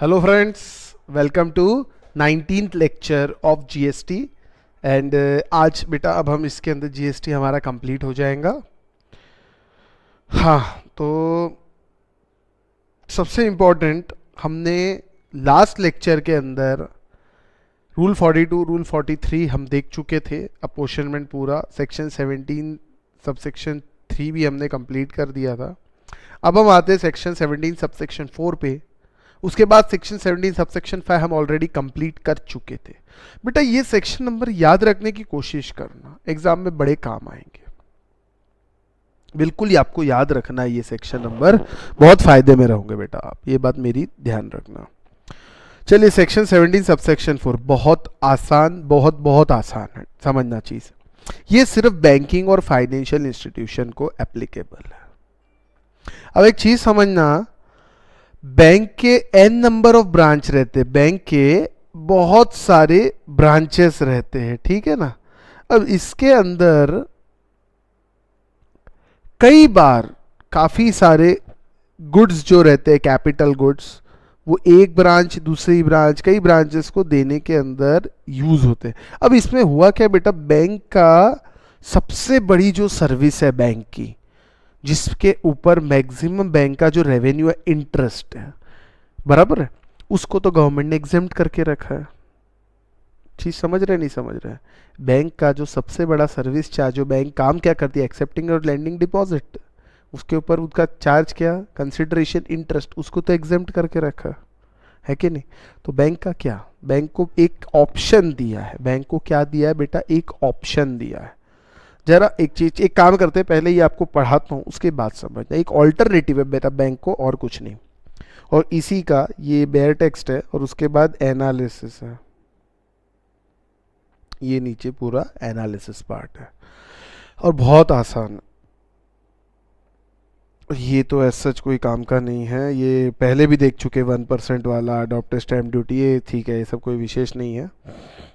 Hello friends, welcome to 19th lecture of GST. And आज बेटा अब हम इसके अंदर जीएसटी हमारा कंप्लीट हो जाएगा। हाँ, तो सबसे इम्पोर्टेंट, हमने लास्ट लेक्चर के अंदर रूल 42 रूल 43 हम देख चुके थे। अपोर्शनमेंट पूरा सेक्शन 17 सबसेक्शन 3 भी हमने कंप्लीट कर दिया था। अब हम आते हैं सेक्शन 17 सबसेक्शन 4 पे। उसके बाद सेक्शन 17 सबसेक्शन 5 हम ऑलरेडी कंप्लीट कर चुके थे। बेटा ये सेक्शन नंबर याद रखने की कोशिश करना, एग्जाम में बड़े काम आएंगे। बिल्कुल ही आपको याद रखना है, ये सेक्शन नंबर बहुत फायदे में रहोगे बेटा आप, ये बात मेरी ध्यान रखना। चलिए सेक्शन 17 सबसेक्शन 4 बहुत आसान, बहुत आसान है समझना चीज। ये सिर्फ बैंकिंग और फाइनेंशियल इंस्टीट्यूशन को एप्लीकेबल है। अब एक चीज समझना, बैंक के n नंबर ऑफ ब्रांच रहते हैं, बैंक के बहुत सारे ब्रांचेस रहते हैं, ठीक है ना। अब इसके अंदर कई बार काफी सारे गुड्स जो रहते हैं, कैपिटल गुड्स, वो एक ब्रांच दूसरी ब्रांच कई ब्रांचेस को देने के अंदर यूज होते हैं। अब इसमें हुआ क्या बेटा, बैंक का सबसे बड़ी जो सर्विस है बैंक की, जिसके ऊपर मैक्सिमम बैंक का जो रेवेन्यू है, इंटरेस्ट है, बराबर है, उसको तो गवर्नमेंट ने एग्जेम्प्ट करके रखा है। चीज समझ रहे नहीं समझ रहे? बैंक का जो सबसे बड़ा सर्विस चार्ज, जो बैंक काम क्या करती है, एक्सेप्टिंग और लैंडिंग डिपॉजिट, उसके ऊपर उसका चार्ज क्या, कंसिडरेशन इंटरेस्ट, उसको तो एग्जेम्प्ट करके रखा है कि नहीं। तो बैंक का क्या, बैंक को एक ऑप्शन दिया है। बैंक को क्या दिया है बेटा, एक ऑप्शन दिया है। जरा एक काम करते हैं, पहले ये आपको पढ़ाता हूँ, उसके बाद समझना। एक ऑल्टरनेटिव है बेटा बैंक को, और कुछ नहीं। और इसी का ये बेयर टेक्स्ट है, और उसके बाद एनालिसिस है। ये नीचे पूरा एनालिसिस पार्ट है, और बहुत आसान है। ये तो ऐसा सच कोई काम का नहीं है, ये पहले भी देख चुके 1% वाला, अडॉप्ट स्टैम्प ड्यूटी, ये ठीक है, ये सब कोई विशेष नहीं है।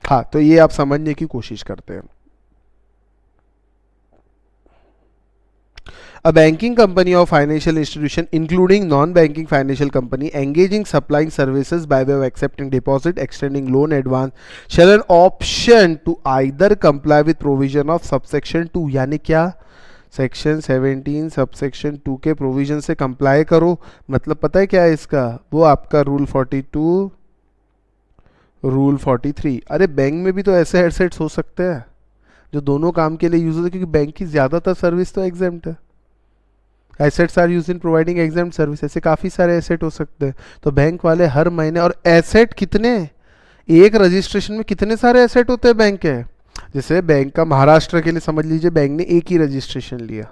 हाँ, तो ये आप समझने की कोशिश करते हैं। A banking company or financial institution, including non-banking financial company, engaging supplying services by way of accepting deposit, extending loan advance, shall an option to either comply with provision of subsection 2, यानी क्या, section 17 subsection 2 के provision से comply करो। मतलब पता है क्या है इसका, वो आपका रूल 42 रूल 43। अरे बैंक में भी तो ऐसे एसेट्स हो सकते हैं जो दोनों काम के लिए यूज होते हैं, क्योंकि बैंक की ज्यादातर सर्विस तो एग्जेम्प्ट है। Assets are use in providing exam service, ऐसे काफ़ी सारे एसेट हो सकते हैं। तो बैंक वाले हर महीने, और एसेट कितने, एक रजिस्ट्रेशन में कितने सारे एसेट होते हैं बैंक के। जैसे बैंक का महाराष्ट्र के लिए समझ लीजिए, बैंक ने एक ही रजिस्ट्रेशन लिया,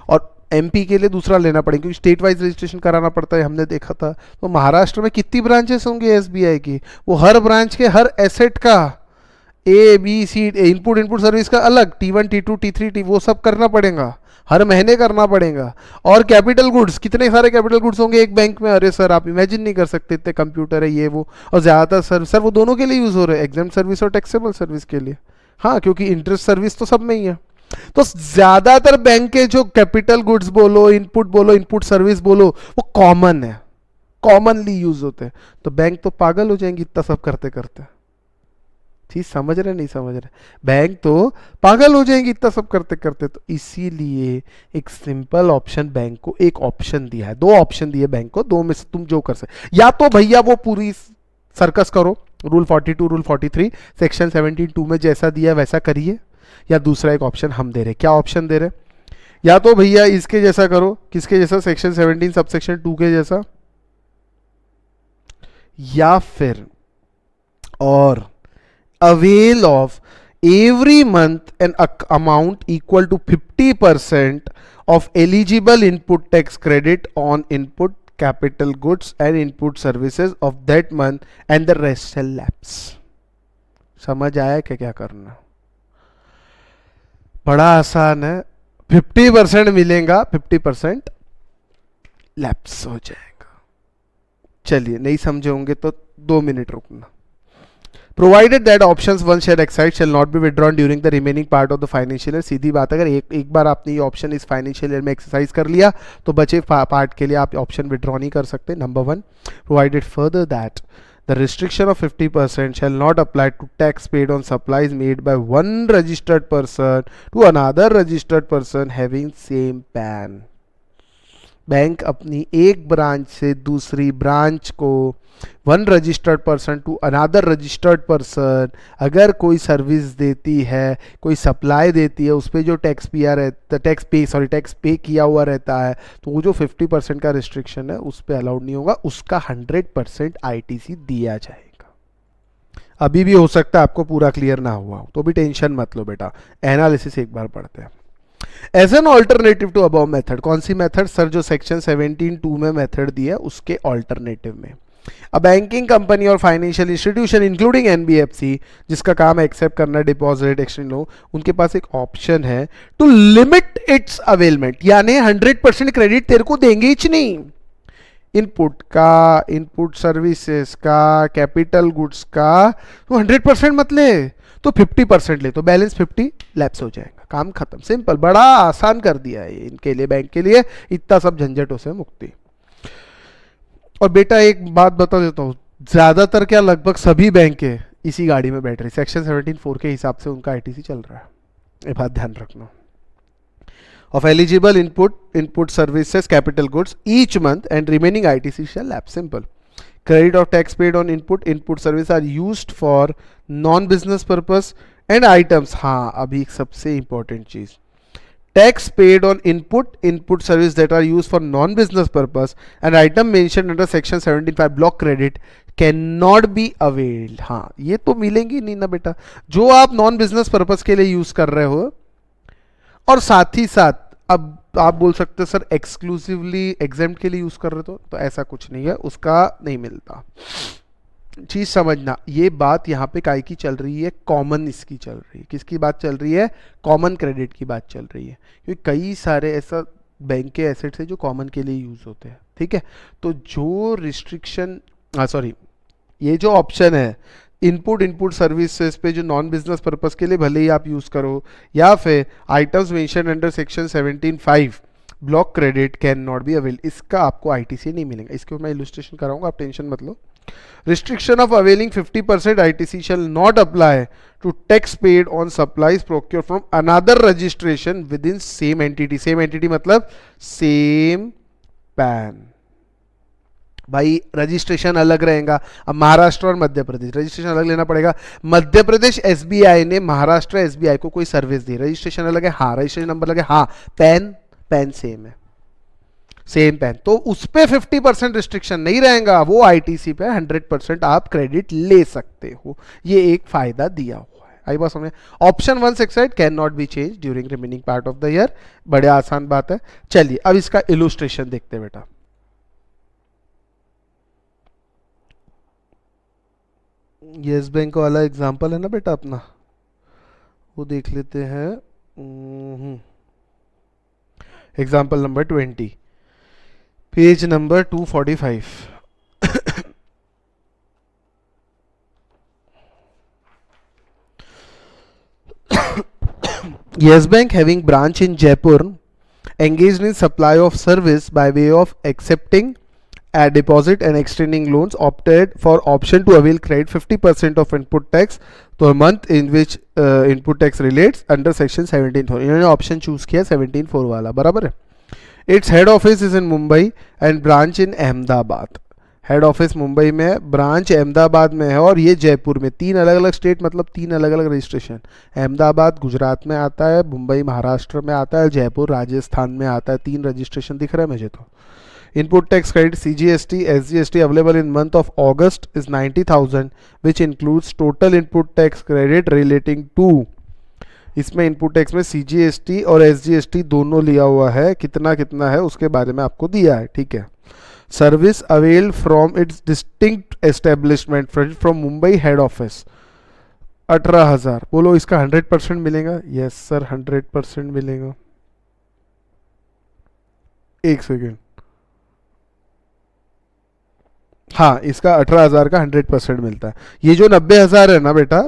और एमपी के लिए दूसरा लेना पड़ेगा, क्योंकि स्टेट वाइज रजिस्ट्रेशन कराना पड़ता है, हमने देखा था। तो महाराष्ट्र में कितनी ब्रांचेस होंगी एसबीआई की, वो हर ब्रांच के हर एसेट का A B C input service का अलग, T1 T2 T3 T, वो सब करना पड़ेगा, हर महीने करना पड़ेगा। और कैपिटल गुड्स, कितने सारे कैपिटल गुड्स होंगे एक बैंक में, अरे सर आप इमेजिन नहीं कर सकते, इतने कंप्यूटर है ये वो। और ज़्यादातर सर वो दोनों के लिए यूज़ हो रहे हैं, एग्जाम सर्विस और टैक्सेबल सर्विस के लिए। हाँ, क्योंकि इंटरेस्ट सर्विस तो सब में ही है। तो ज़्यादातर बैंक के जो कैपिटल गुड्स बोलो, इनपुट सर्विस बोलो, वो कॉमन है, कॉमनली यूज होते हैं। तो बैंक तो पागल हो जाएंगे इतना सब करते करते। चीज समझ रहे नहीं समझ रहे? बैंक तो पागल हो जाएंगे इतना सब करते करते। तो इसीलिए एक सिंपल ऑप्शन बैंक को एक ऑप्शन दिया है, दो ऑप्शन दिए बैंक को, दो में से तुम जो कर सकते। या तो भैया वो पूरी सर्कस करो, रूल 42 रूल 43 सेक्शन 17(2) में जैसा दिया वैसा करिए, या दूसरा एक ऑप्शन हम दे रहे। क्या ऑप्शन दे रहे? या तो भैया इसके जैसा करो, किसके जैसा, सेक्शन 17 सबसेक्शन 2 के जैसा, या फिर और avail of every month an amount equal to 50% of eligible input tax credit on input capital goods and input services of that month and the rest shall lapse। समझ आया क्या करना? बड़ा आसान है, 50% मिलेगा, 50% लैप्स हो जाएगा। चलिए, नहीं समझे होंगे तो 2 मिनट रुकना। Provided that options one share exercised shall not be withdrawn during the remaining part of the financial year. सीधी बात, अगर एक बार आपने ये ऑप्शन इस फाइनेंशियल ईयर में एक्सरसाइज कर लिया तो बचे पार्ट के लिए आप ऑप्शन विड्रॉ नहीं कर सकते। Number one, provided further that the restriction of 50% shall not apply to tax paid on supplies made by one registered person to another registered person having same PAN। Bank अपनी एक branch से दूसरी branch को one registered person to another registered person अगर कोई service देती है, कोई सप्लाई देती है, उस पर जो टैक्स पे किया हुआ रहता है, तो वो जो 50% का रिस्ट्रिक्शन है उस पर अलाउड नहीं होगा, उसका 100% आईटीसी दिया जाएगा। अभी भी हो सकता है आपको पूरा क्लियर ना हुआ हो, तो भी टेंशन मत लो बेटा, एनालिसिस एक बार पढ़ते हैं। As an alternative to above method, कौन सी मेथड सर? जो सेक्शन 17(2) में मेथड दी है उसके ऑल्टरनेटिव में। अ बैंकिंग कंपनी और फाइनेंशियल इंस्टीट्यूशन इंक्लूडिंग एनबीएफसी जिसका काम एक्सेप्ट करना है डिपॉजिट एक्सचेंज लो, उनके पास एक ऑप्शन है टू लिमिट इट्स अवेलमेंट, यानी 100% क्रेडिट तेरे को देंगे ही नहीं। इनपुट का, इनपुट सर्विसेज का, कैपिटल गुड्स का तो 100% मत ले, तो 50% ले, तो बैलेंस 50 लैप्स हो जाएगा, काम खत्म। सिंपल, बड़ा आसान कर दिया है इनके लिए, बैंक के लिए, इतना सब झंझटों से मुक्ति। और बेटा एक बात बता देता हूँ, ज्यादातर क्या लगभग सभी बैंक के इसी गाड़ी में बैठ रहे, सेक्शन 17(4) के हिसाब से उनका आईटीसी चल रहा है, ये बात ध्यान रखना। Of eligible input services capital goods each month and remaining ITC shall lapse. Simple. Credit of tax paid on input service are used for non-business purpose and items। हाँ, अभी एक सबसे important चीज, tax paid on input service that are used for non-business purpose and item mentioned under section 17(5) block credit cannot be availed। हाँ, ये तो मिलेंगी नहीं ना बेटा, जो आप नॉन बिजनेस पर्पज के लिए यूज कर रहे हो। और साथ ही साथ अब आप बोल सकते हो सर एक्सक्लूसिवली एग्जाम के लिए यूज कर रहे तो ऐसा कुछ नहीं है, उसका नहीं मिलता। चीज समझना, ये बात यहाँ पे काय की चल रही है, कॉमन इसकी चल रही है। किसकी बात चल रही है? कॉमन क्रेडिट की बात चल रही है, क्योंकि कई सारे ऐसा बैंक के एसेट्स है जो कॉमन के लिए यूज होते हैं। ठीक है, तो जो रिस्ट्रिक्शन ये जो ऑप्शन है इनपुट सर्विसेज पे जो नॉन बिजनेस पर्पस के लिए भले ही आप यूज करो, या फिर items mention under section 17(5) block credit can not be avail, इसका आपको आईटीसी नहीं मिलेगा। इसके मैं इलस्ट्रेशन कराऊंगा, आप टेंशन मत लो। Restriction of availing 50% ITC shall not apply to tax paid on supplies procure from another registration within same entity. Same entity मतलब सेम पैन। भाई रजिस्ट्रेशन अलग रहेगा, अब महाराष्ट्र और मध्य प्रदेश रजिस्ट्रेशन अलग लेना पड़ेगा। मध्य प्रदेश एसबीआई ने महाराष्ट्र एसबीआई को कोई सर्विस दी, रजिस्ट्रेशन अलग है, हाँ, रजिस्ट्रेशन नंबर अलग है, हाँ, पैन सेम है, सेम पैन, तो उस पे 50% रिस्ट्रिक्शन नहीं रहेगा, वो आईटीसी पे 100% आप क्रेडिट ले सकते हो। ये एक फायदा दिया हुआ है। आई बात समझ? Option 1 Exide can not be change during remaining part of the year. बड़े आसान बात है। चलिए अब इसका इलस्ट्रेशन देखते हैं बेटा। यस बैंक वाला एग्जाम्पल है ना बेटा अपना, वो देख लेते हैं। Example number 20, page number 245। Yes Bank having branch in Jaipur engaged in supply of service by way of accepting a deposit and extending loans opted for option to avail credit 50% of input tax to a month in which input tax relates under section 17(4). इन्होंने option choose किया 17(4) वाला, बराबर है। Its head office is in Mumbai and branch in Ahmedabad. Head office Mumbai में है, branch Ahmedabad में है, और ये जयपुर में। 3 अलग अलग स्टेट मतलब 3 अलग अलग रजिस्ट्रेशन। अहमदाबाद गुजरात में आता है, मुंबई महाराष्ट्र में आता है, जयपुर राजस्थान में आता है। 3 रजिस्ट्रेशन दिख रहा है मुझे तो। Input tax credit CGST SGST available in month of August is 90,000 which includes total input tax credit relating to, इसमें इनपुट टैक्स में CGST और SGST दोनों लिया हुआ है, कितना कितना है उसके बारे में आपको दिया है। ठीक है। Service avail from its distinct establishment from Mumbai head office 18,000। बोलो इसका 100% मिलेगा? यस सर 100% मिलेगा। एक सेकेंड, हाँ, इसका 18,000 का 100% मिलता है। ये जो 90,000 है ना बेटा,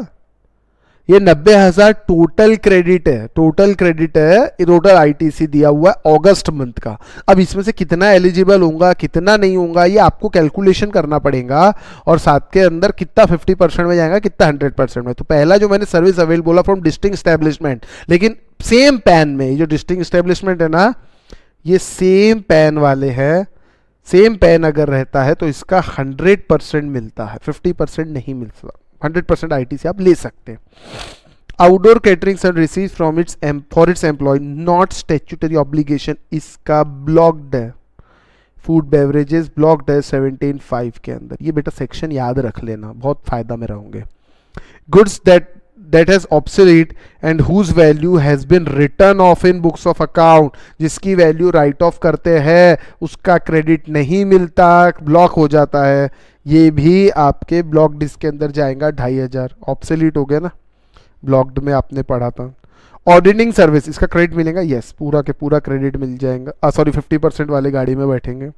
ये 90,000 टोटल क्रेडिट है, टोटल क्रेडिट है, ये टोटल आईटीसी दिया हुआ है अगस्त मंथ का। अब इसमें से कितना एलिजिबल होगा कितना नहीं होगा ये आपको कैलकुलेशन करना पड़ेगा, और साथ के अंदर कितना 50% में जाएगा कितना 100% में। तो पहला जो मैंने सर्विस अवेल बोला फ्रॉम डिस्टिंक्ट एस्टेब्लिशमेंट, लेकिन सेम पैन में, ये जो डिस्टिंक्ट एस्टेब्लिशमेंट है ना, ये सेम पैन वाले हैं, सेम पैन अगर रहता है तो इसका 100% मिलता है, 50% नहीं मिलता, 100% आईटीसी आप ले सकते हैं। Outdoor catering serve receive from its for its employ not statutory obligation, इसका ब्लॉक्ड है। फूड बेवरेजेस ब्लॉक्ड है 17(5) के अंदर। ये बेटा सेक्शन याद रख लेना, बहुत फायदा में रहोगे। Goods that has obsolete and whose value has been written off in books of account, जिसकी वैल्यू राइट ऑफ करते हैं उसका क्रेडिट नहीं मिलता, ब्लॉक हो जाता है, ये भी आपके ब्लॉक डिस्क के अंदर जाएगा 2,500। ऑब्सोलीट हो गया ना, ब्लॉक्ड में आपने पढ़ा था। ऑर्डिनिंग सर्विस, इसका क्रेडिट मिलेगा, यस पूरा के पूरा क्रेडिट मिल जाएगा, सॉरी 50% वाले गाड़ी में बैठेंगे।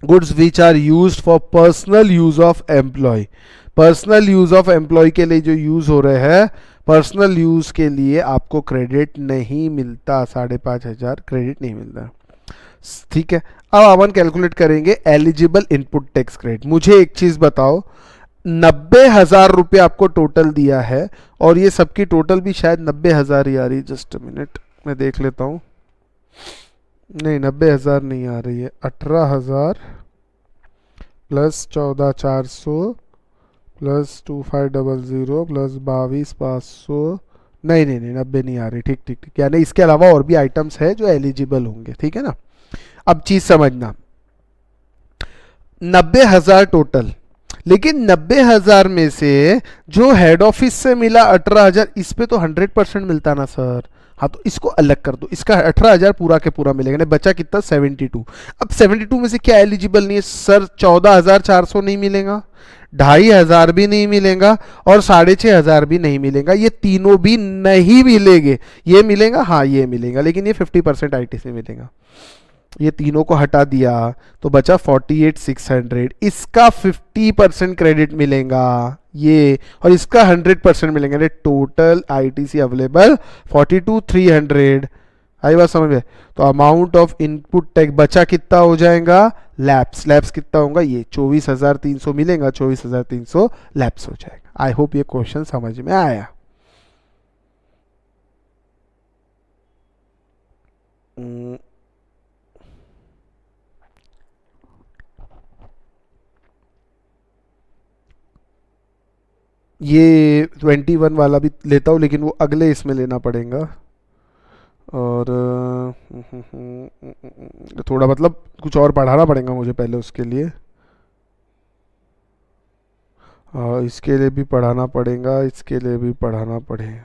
Goods which are used for personal use of employ, personal use of employ के लिए जो यूज हो रहे हैं, पर्सनल यूज के लिए आपको क्रेडिट नहीं मिलता, 5,500 क्रेडिट नहीं मिलता। ठीक है, अब अपन कैलकुलेट करेंगे एलिजिबल इनपुट टैक्स क्रेडिट। मुझे एक चीज बताओ, 90,000 रुपये आपको टोटल दिया है, और ये सबकी टोटल भी शायद 90,000 ही आ रही है। जस्ट अ मिनट, मैं देख लेता हूँ। नहीं, 90,000 नहीं आ रही है, 18,000 प्लस 14,400 प्लस 2500 प्लस 22,500, नहीं नहीं नहीं 90 नहीं आ रही। ठीक ठीक ठीक, यानी इसके अलावा और भी आइटम्स है जो एलिजिबल होंगे, ठीक है ना। अब चीज समझना, 90,000 टोटल, लेकिन 90,000 में से जो हेड ऑफिस से मिला 18,000, इस पे तो 100% मिलता ना सर। हाँ, तो इसको अलग कर दो, इसका 18,000 पूरा के पूरा मिलेगा, नहीं बचा कितना 72। अब 72 में से क्या एलिजिबल नहीं है सर? 14,400 नहीं मिलेगा, 2,500 भी नहीं मिलेगा, और 6,500 भी नहीं मिलेगा, ये तीनों भी नहीं मिलेंगे। ये मिलेगा, हाँ ये मिलेगा, लेकिन ये 50% आईटीसी मिलेगा। ये तीनों को हटा दिया तो बचा 48,600, इसका 50% क्रेडिट मिलेगा ये, और इसका 100% मिलेगा। Total ITC available 42,300। आई बात समझ में? तो अमाउंट ऑफ इनपुट टैक्स बचा कितना हो जाएगा? लैप्स, लैप्स कितना होगा? ये 24,300 मिलेगा, 24,300 लैप्स हो जाएगा। आई होप ये क्वेश्चन समझ में आया। ये 21 वाला भी लेता हूँ, लेकिन वो अगले इसमें लेना पड़ेगा, और थोड़ा मतलब कुछ और पढ़ाना पड़ेगा मुझे पहले उसके लिए। इसके लिए भी पढ़ाना पड़ेगा, इसके लिए भी पढ़ाना पड़ेगा।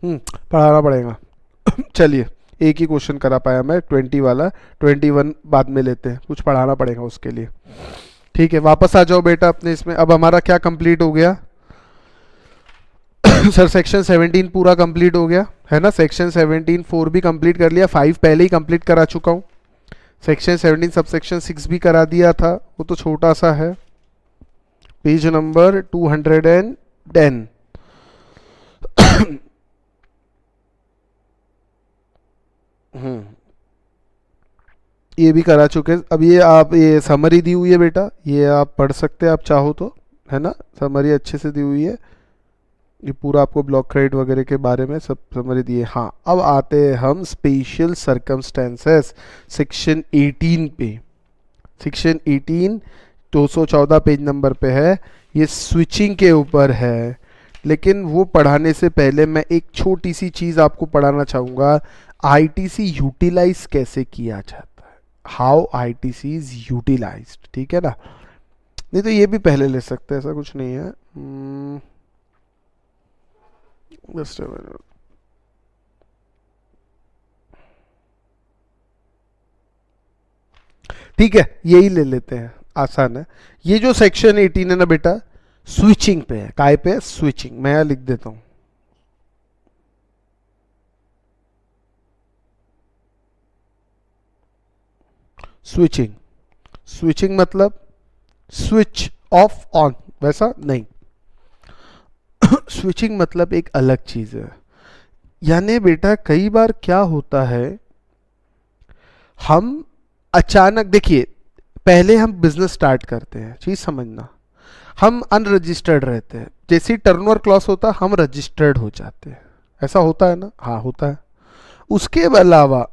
पढ़ाना पड़ेगा। चलिए, एक ही क्वेश्चन करा पाया मैं 20 वाला, 21 बाद में लेते हैं, कुछ पढ़ाना पड़ेगा उसके लिए। ठीक है, वापस आ जाओ बेटा अपने इसमें। अब हमारा क्या कंप्लीट हो गया सर? सेक्शन 17 पूरा कंप्लीट हो गया है ना। सेक्शन 17 4 भी कंप्लीट कर लिया, 5 पहले ही कंप्लीट करा चुका हूँ। सेक्शन 17 सब सेक्शन 6 भी करा दिया था, वो तो छोटा सा है। Page number 210। ये भी करा चुके। अब ये आप, ये समरी दी हुई है बेटा, ये आप पढ़ सकते हैं आप चाहो तो, है ना। समरी अच्छे से दी हुई है, ये पूरा आपको ब्लॉक क्रेडिट वगैरह के बारे में सब समरी दी है। हाँ, अब आते हैं हम स्पेशल सर्कमस्टेंसेस सेक्शन 18 पे। सेक्शन 18 214 पेज नंबर पे है, ये स्विचिंग के ऊपर है। लेकिन वो पढ़ाने से पहले मैं एक छोटी सी चीज़ आपको पढ़ाना चाहूँगा, आईटीसी यूटिलाइज कैसे किया जाता है, हाउ आईटीसी इज यूटिलाइज्ड, ठीक है ना। नहीं तो ये भी पहले ले सकते हैं, ऐसा कुछ नहीं है। ठीक है, यही ले लेते हैं, आसान है। ये जो सेक्शन 18 है ना बेटा, स्विचिंग पे है, काय पे? स्विचिंग। मैं यहां लिख देता हूं, स्विचिंग। स्विचिंग मतलब स्विच ऑफ ऑन, वैसा नहीं। स्विचिंग मतलब एक अलग चीज है। यानी बेटा कई बार क्या होता है, हम अचानक, देखिए पहले हम बिजनेस स्टार्ट करते हैं, चीज समझना, हम अनरजिस्टर्ड रहते हैं, जैसे ही टर्नओवर क्रॉस होता है हम रजिस्टर्ड हो जाते हैं। ऐसा होता है ना? हाँ होता है। उसके अलावा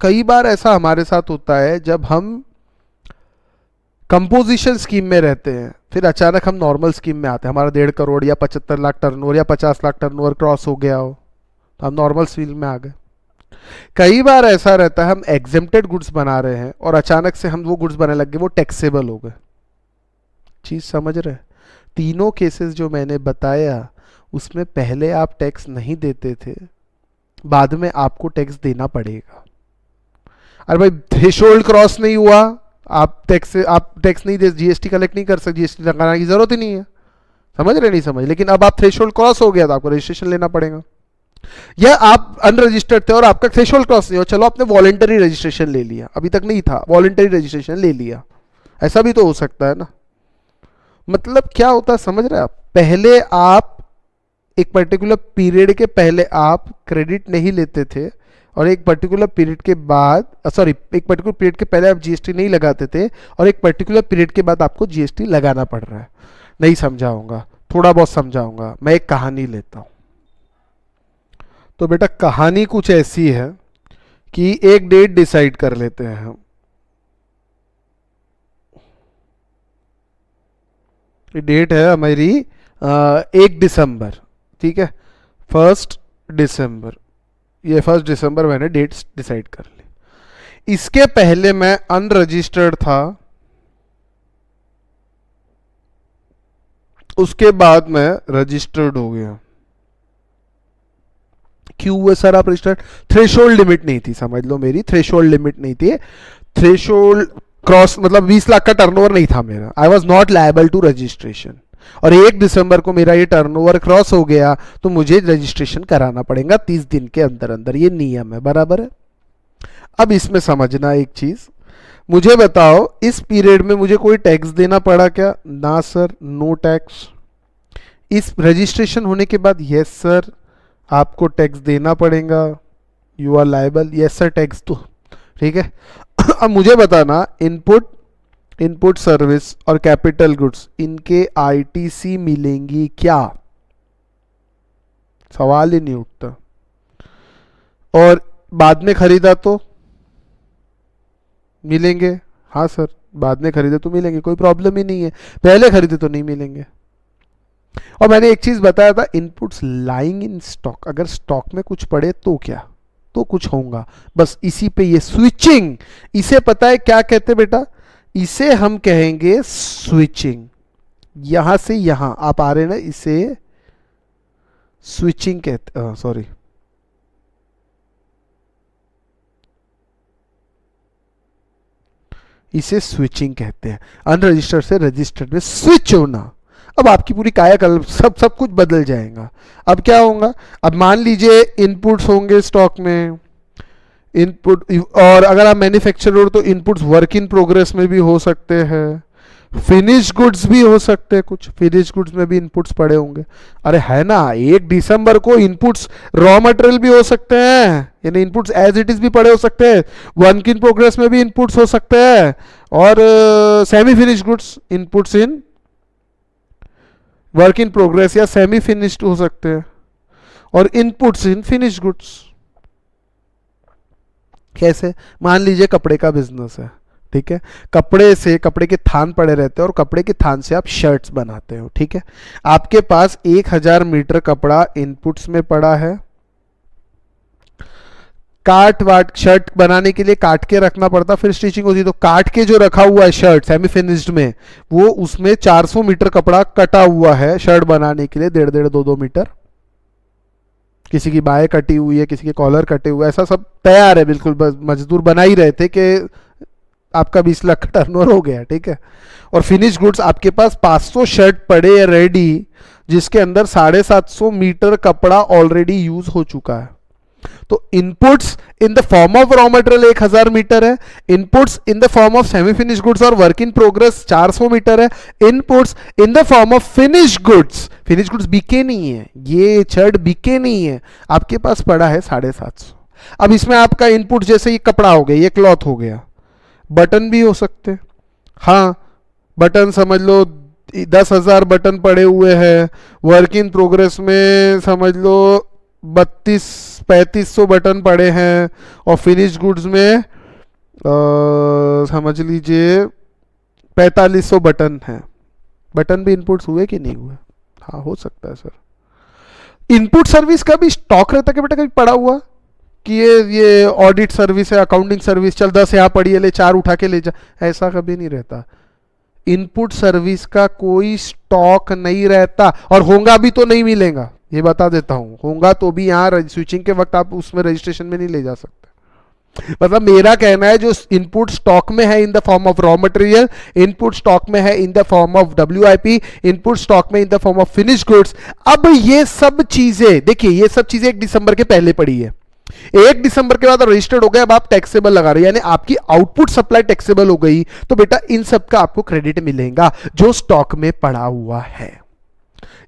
कई बार ऐसा हमारे साथ होता है जब हम कंपोजिशन स्कीम में रहते हैं, फिर अचानक हम नॉर्मल स्कीम में आते हैं, हमारा 1.5 करोड़ या 75 लाख टर्नओवर या 50 लाख टर्नओवर क्रॉस हो गया हो, तो हम नॉर्मल फील्ड में आ गए। कई बार ऐसा रहता है हम एग्जेम्प्टेड गुड्स बना रहे हैं और अचानक से हम वो गुड्स बनाने लग गए, वो टैक्सेबल हो गए। चीज समझ रहे? तीनों केसेस जो मैंने बताया उसमें पहले आप टैक्स नहीं देते थे, बाद में आपको टैक्स देना पड़ेगा। अरे भाई थ्रेशोल्ड क्रॉस नहीं हुआ, आप टैक्स नहीं दे, जीएसटी कलेक्ट नहीं कर सकते, जीएसटी लगाने की जरूरत ही नहीं है। समझ रहे? नहीं समझ, लेकिन अब आप थ्रेशोल्ड क्रॉस हो गया तो आपको रजिस्ट्रेशन लेना पड़ेगा। या आप अनरजिस्टर्ड थे और आपका थ्रेशोल्ड क्रॉस नहीं हो, चलो आपने वॉलंटरी रजिस्ट्रेशन ले लिया, अभी तक नहीं था, वॉलंटरी रजिस्ट्रेशन ले लिया, ऐसा भी तो हो सकता है ना। मतलब क्या होता है समझ रहे हैं आप? पहले आप एक पर्टिकुलर पीरियड के पहले आप क्रेडिट नहीं लेते थे और एक पर्टिकुलर पीरियड के बाद, सॉरी, एक पर्टिकुलर पीरियड के पहले आप जीएसटी नहीं लगाते थे और एक पर्टिकुलर पीरियड के बाद आपको जीएसटी लगाना पड़ रहा है। नहीं समझाऊंगा, थोड़ा बहुत समझाऊंगा। मैं एक कहानी लेता हूं। तो बेटा कहानी कुछ ऐसी है कि एक डेट डिसाइड कर लेते हैं हम। डेट है हमारी 1 दिसंबर, ठीक है, 1 दिसंबर। ये 1 दिसंबर मैंने डेट डिसाइड कर ली। इसके पहले मैं अनरजिस्टर्ड था, उसके बाद मैं रजिस्टर्ड हो गया। क्यों हुआ सर आप रजिस्टर्ड? थ्रेशोल्ड लिमिट नहीं थी, समझ लो मेरी थ्रेशोल्ड लिमिट नहीं थी। थ्रेशोल्ड क्रॉस मतलब 20 लाख का टर्नओवर नहीं था मेरा, I was not liable to registration. और 1 दिसंबर को मेरा ये टर्नओवर क्रॉस हो गया तो मुझे रजिस्ट्रेशन कराना पड़ेगा 30 दिन के अंदर अंदर, ये नियम है, बराबर है। अब इसमें समझना एक चीज, मुझे बताओ इस पीरियड में मुझे कोई टैक्स देना पड़ा क्या? ना सर, नो टैक्स। इस रजिस्ट्रेशन होने के बाद यस सर आपको टैक्स देना पड़ेगा, you are liable, yes sir tax तो, ठीक है। अब मुझे बताना इनपुट सर्विस और कैपिटल गुड्स इनके आईटीसी मिलेंगी क्या? सवाल ही नहीं उठता। और बाद में खरीदा तो मिलेंगे? हाँ सर, बाद में खरीदे तो मिलेंगे, कोई प्रॉब्लम ही नहीं है, पहले खरीदे तो नहीं मिलेंगे। और मैंने एक चीज बताया था, इनपुट्स लाइंग इन स्टॉक, अगर स्टॉक में कुछ पड़े तो क्या, तो कुछ होगा, बस इसी पे ये स्विचिंग, इसे पता है क्या कहते बेटा? इसे हम कहेंगे स्विचिंग। यहां से यहां आप आ रहे ना, इसे स्विचिंग कहते, सॉरी, इसे स्विचिंग कहते हैं। अनरजिस्टर्ड से रजिस्टर्ड में स्विच होना। अब आपकी पूरी कायाकल्प सब कुछ बदल जाएगा। अब क्या होगा? अब मान लीजिए इनपुट्स होंगे स्टॉक में, इनपुट, और अगर आप मैन्युफैक्चरर हो तो इनपुट्स वर्क इन प्रोग्रेस में भी हो सकते हैं, फिनिश गुड्स भी हो सकते हैं, कुछ फिनिश गुड्स में भी इनपुट्स पड़े होंगे। अरे है ना, 1 दिसंबर को इनपुट्स रॉ मटेरियल भी हो सकते हैं, यानी इनपुट्स एज इट इज भी पड़े हो सकते हैं, वर्क इन प्रोग्रेस में भी इनपुट्स हो सकते हैं, और semi finish goods inputs in work in progress या सेमी फिनिश्ड हो सकते हैं, और इनपुट्स इन फिनिश गुड्स। कैसे? मान लीजिए कपड़े का बिजनेस है, ठीक है, कपड़े के थान पड़े रहते हैं और कपड़े के थान से आप शर्ट्स बनाते हो, ठीक है। आपके पास 1000 मीटर कपड़ा इनपुट्स में पड़ा है, शर्ट बनाने के लिए काट के रखना पड़ता, फिर स्टिचिंग होती, तो काट के जो रखा हुआ है शर्ट सेमी फिनिश्ड में, वो उसमें 400 मीटर कपड़ा कटा हुआ है शर्ट बनाने के लिए, 1.5 2 मीटर, किसी की बाहें कटी हुई है, किसी के कॉलर कटे हुए, ऐसा सब तैयार है बिल्कुल, बस मजदूर बना ही रहे थे कि आपका 20 लाख का टर्नओवर हो गया, ठीक है। और फिनिश गुड्स आपके पास 500 शर्ट पड़े हैं रेडी, जिसके अंदर 750 मीटर कपड़ा ऑलरेडी यूज हो चुका है। तो inputs in the form of raw material 1000 metre है, inputs in the form of semi finish goods और वर्क इन प्रोग्रेस 400 मीटर है, inputs in the form of finish goods बिके नहीं है, ये शर्ट बिके नहीं है, आपके पास पड़ा है 750। अब इसमें आपका इनपुट जैसे ये कपड़ा हो गया, ये क्लॉथ हो गया, बटन भी हो सकते, हाँ बटन समझ लो 10,000 बटन पड़े हुए हैं, वर्क इन प्रोग्रेस में समझ लो 32-3500 बटन पड़े हैं, और फिनिश गुड्स में समझ लीजिए 4500 बटन हैं। बटन भी इनपुट्स हुए कि नहीं हुए? हाँ हो सकता है सर। इनपुट सर्विस का भी स्टॉक रहता है बेटा कभी पड़ा हुआ कि ये ऑडिट सर्विस है, अकाउंटिंग सर्विस, चल 10 यहाँ पड़ी है, ले 4 उठा के ले जा, ऐसा कभी नहीं रहता। इनपुट सर्विस का कोई स्टॉक नहीं रहता, और होगा भी तो नहीं मिलेगा, ये बता देता हूं। होगा तो भी यहाँ स्विचिंग के वक्त आप उसमें रजिस्ट्रेशन में नहीं ले जा सकते। मतलब मेरा कहना है जो इनपुट स्टॉक में है in the form of raw material, input stock में है in the form of WIP, input stock में in the form of finish goods. अब ये सब चीजें देखिए, ये सब चीजें 1 दिसंबर के पहले पड़ी है, 1 दिसंबर के बाद रजिस्टर्ड हो गए, अब आप टैक्सेबल लगा रहे हो, यानी आपकी आउटपुट सप्लाई टैक्सेबल हो गई, तो बेटा इन सब का आपको क्रेडिट मिलेगा जो स्टॉक में पड़ा हुआ है।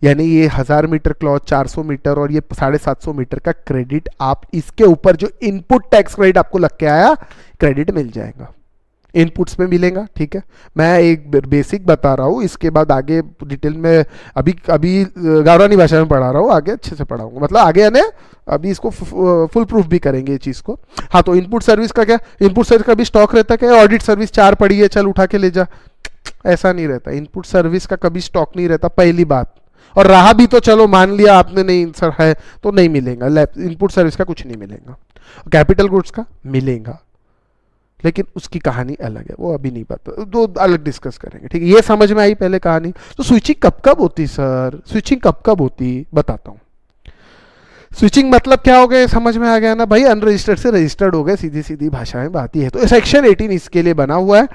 यानी ये 1000 मीटर क्लॉथ, 400 मीटर और ये 750 मीटर का क्रेडिट, आप इसके ऊपर जो इनपुट टैक्स क्रेडिट आपको लग के आया, क्रेडिट मिल जाएगा, इनपुट्स में मिलेगा, ठीक है। मैं एक बेसिक बता रहा हूँ, इसके बाद आगे डिटेल में अभी गावरानी भाषा में पढ़ा रहा हूँ, आगे अच्छे से पढ़ाऊंगा, मतलब आगे यानी अभी इसको फुल प्रूफ भी करेंगे ये चीज़ को। हाँ तो इनपुट सर्विस का क्या, इनपुट सर्विस का भी स्टॉक रहता है क्या? ऑडिट सर्विस 4 पड़ी है, चल उठा के ले जा, ऐसा नहीं रहता। इनपुट सर्विस का कभी स्टॉक नहीं रहता, पहली बात। और रहा भी तो चलो मान लिया आपने नहीं सर है तो नहीं मिलेगा, इनपुट सर्विस का कुछ नहीं मिलेगा। कैपिटल गुड्स का मिलेगा, लेकिन उसकी कहानी अलग है, वो अभी नहीं पता, दो अलग डिस्कस करेंगे, ठीक है। ये समझ में आई पहले कहानी। तो स्विचिंग कब कब होती सर, स्विचिंग कब कब होती बताता हूँ। स्विचिंग मतलब क्या हो गया, समझ में आ गया ना भाई, अनरजिस्टर्ड से रजिस्टर्ड हो गए, सीधी सीधी भाषा में बात ही है। तो सेक्शन 18 इसके लिए बना हुआ है।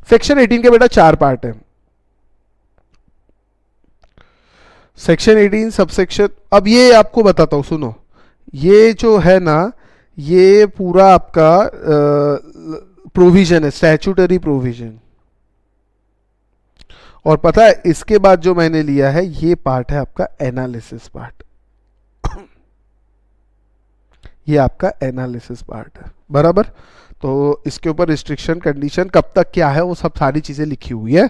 सेक्शन 18 के बेटा 4 पार्ट है। सेक्शन 18 सबसेक्शन, अब ये आपको बताता हूं सुनो, ये जो है ना ये पूरा आपका प्रोविजन है, स्टैट्यूटरी प्रोविजन। और पता है इसके बाद जो मैंने लिया है ये पार्ट है आपका एनालिसिस पार्ट। ये आपका एनालिसिस पार्ट है, बराबर। तो इसके ऊपर रिस्ट्रिक्शन कंडीशन कब तक क्या है वो सब सारी चीजें लिखी हुई है।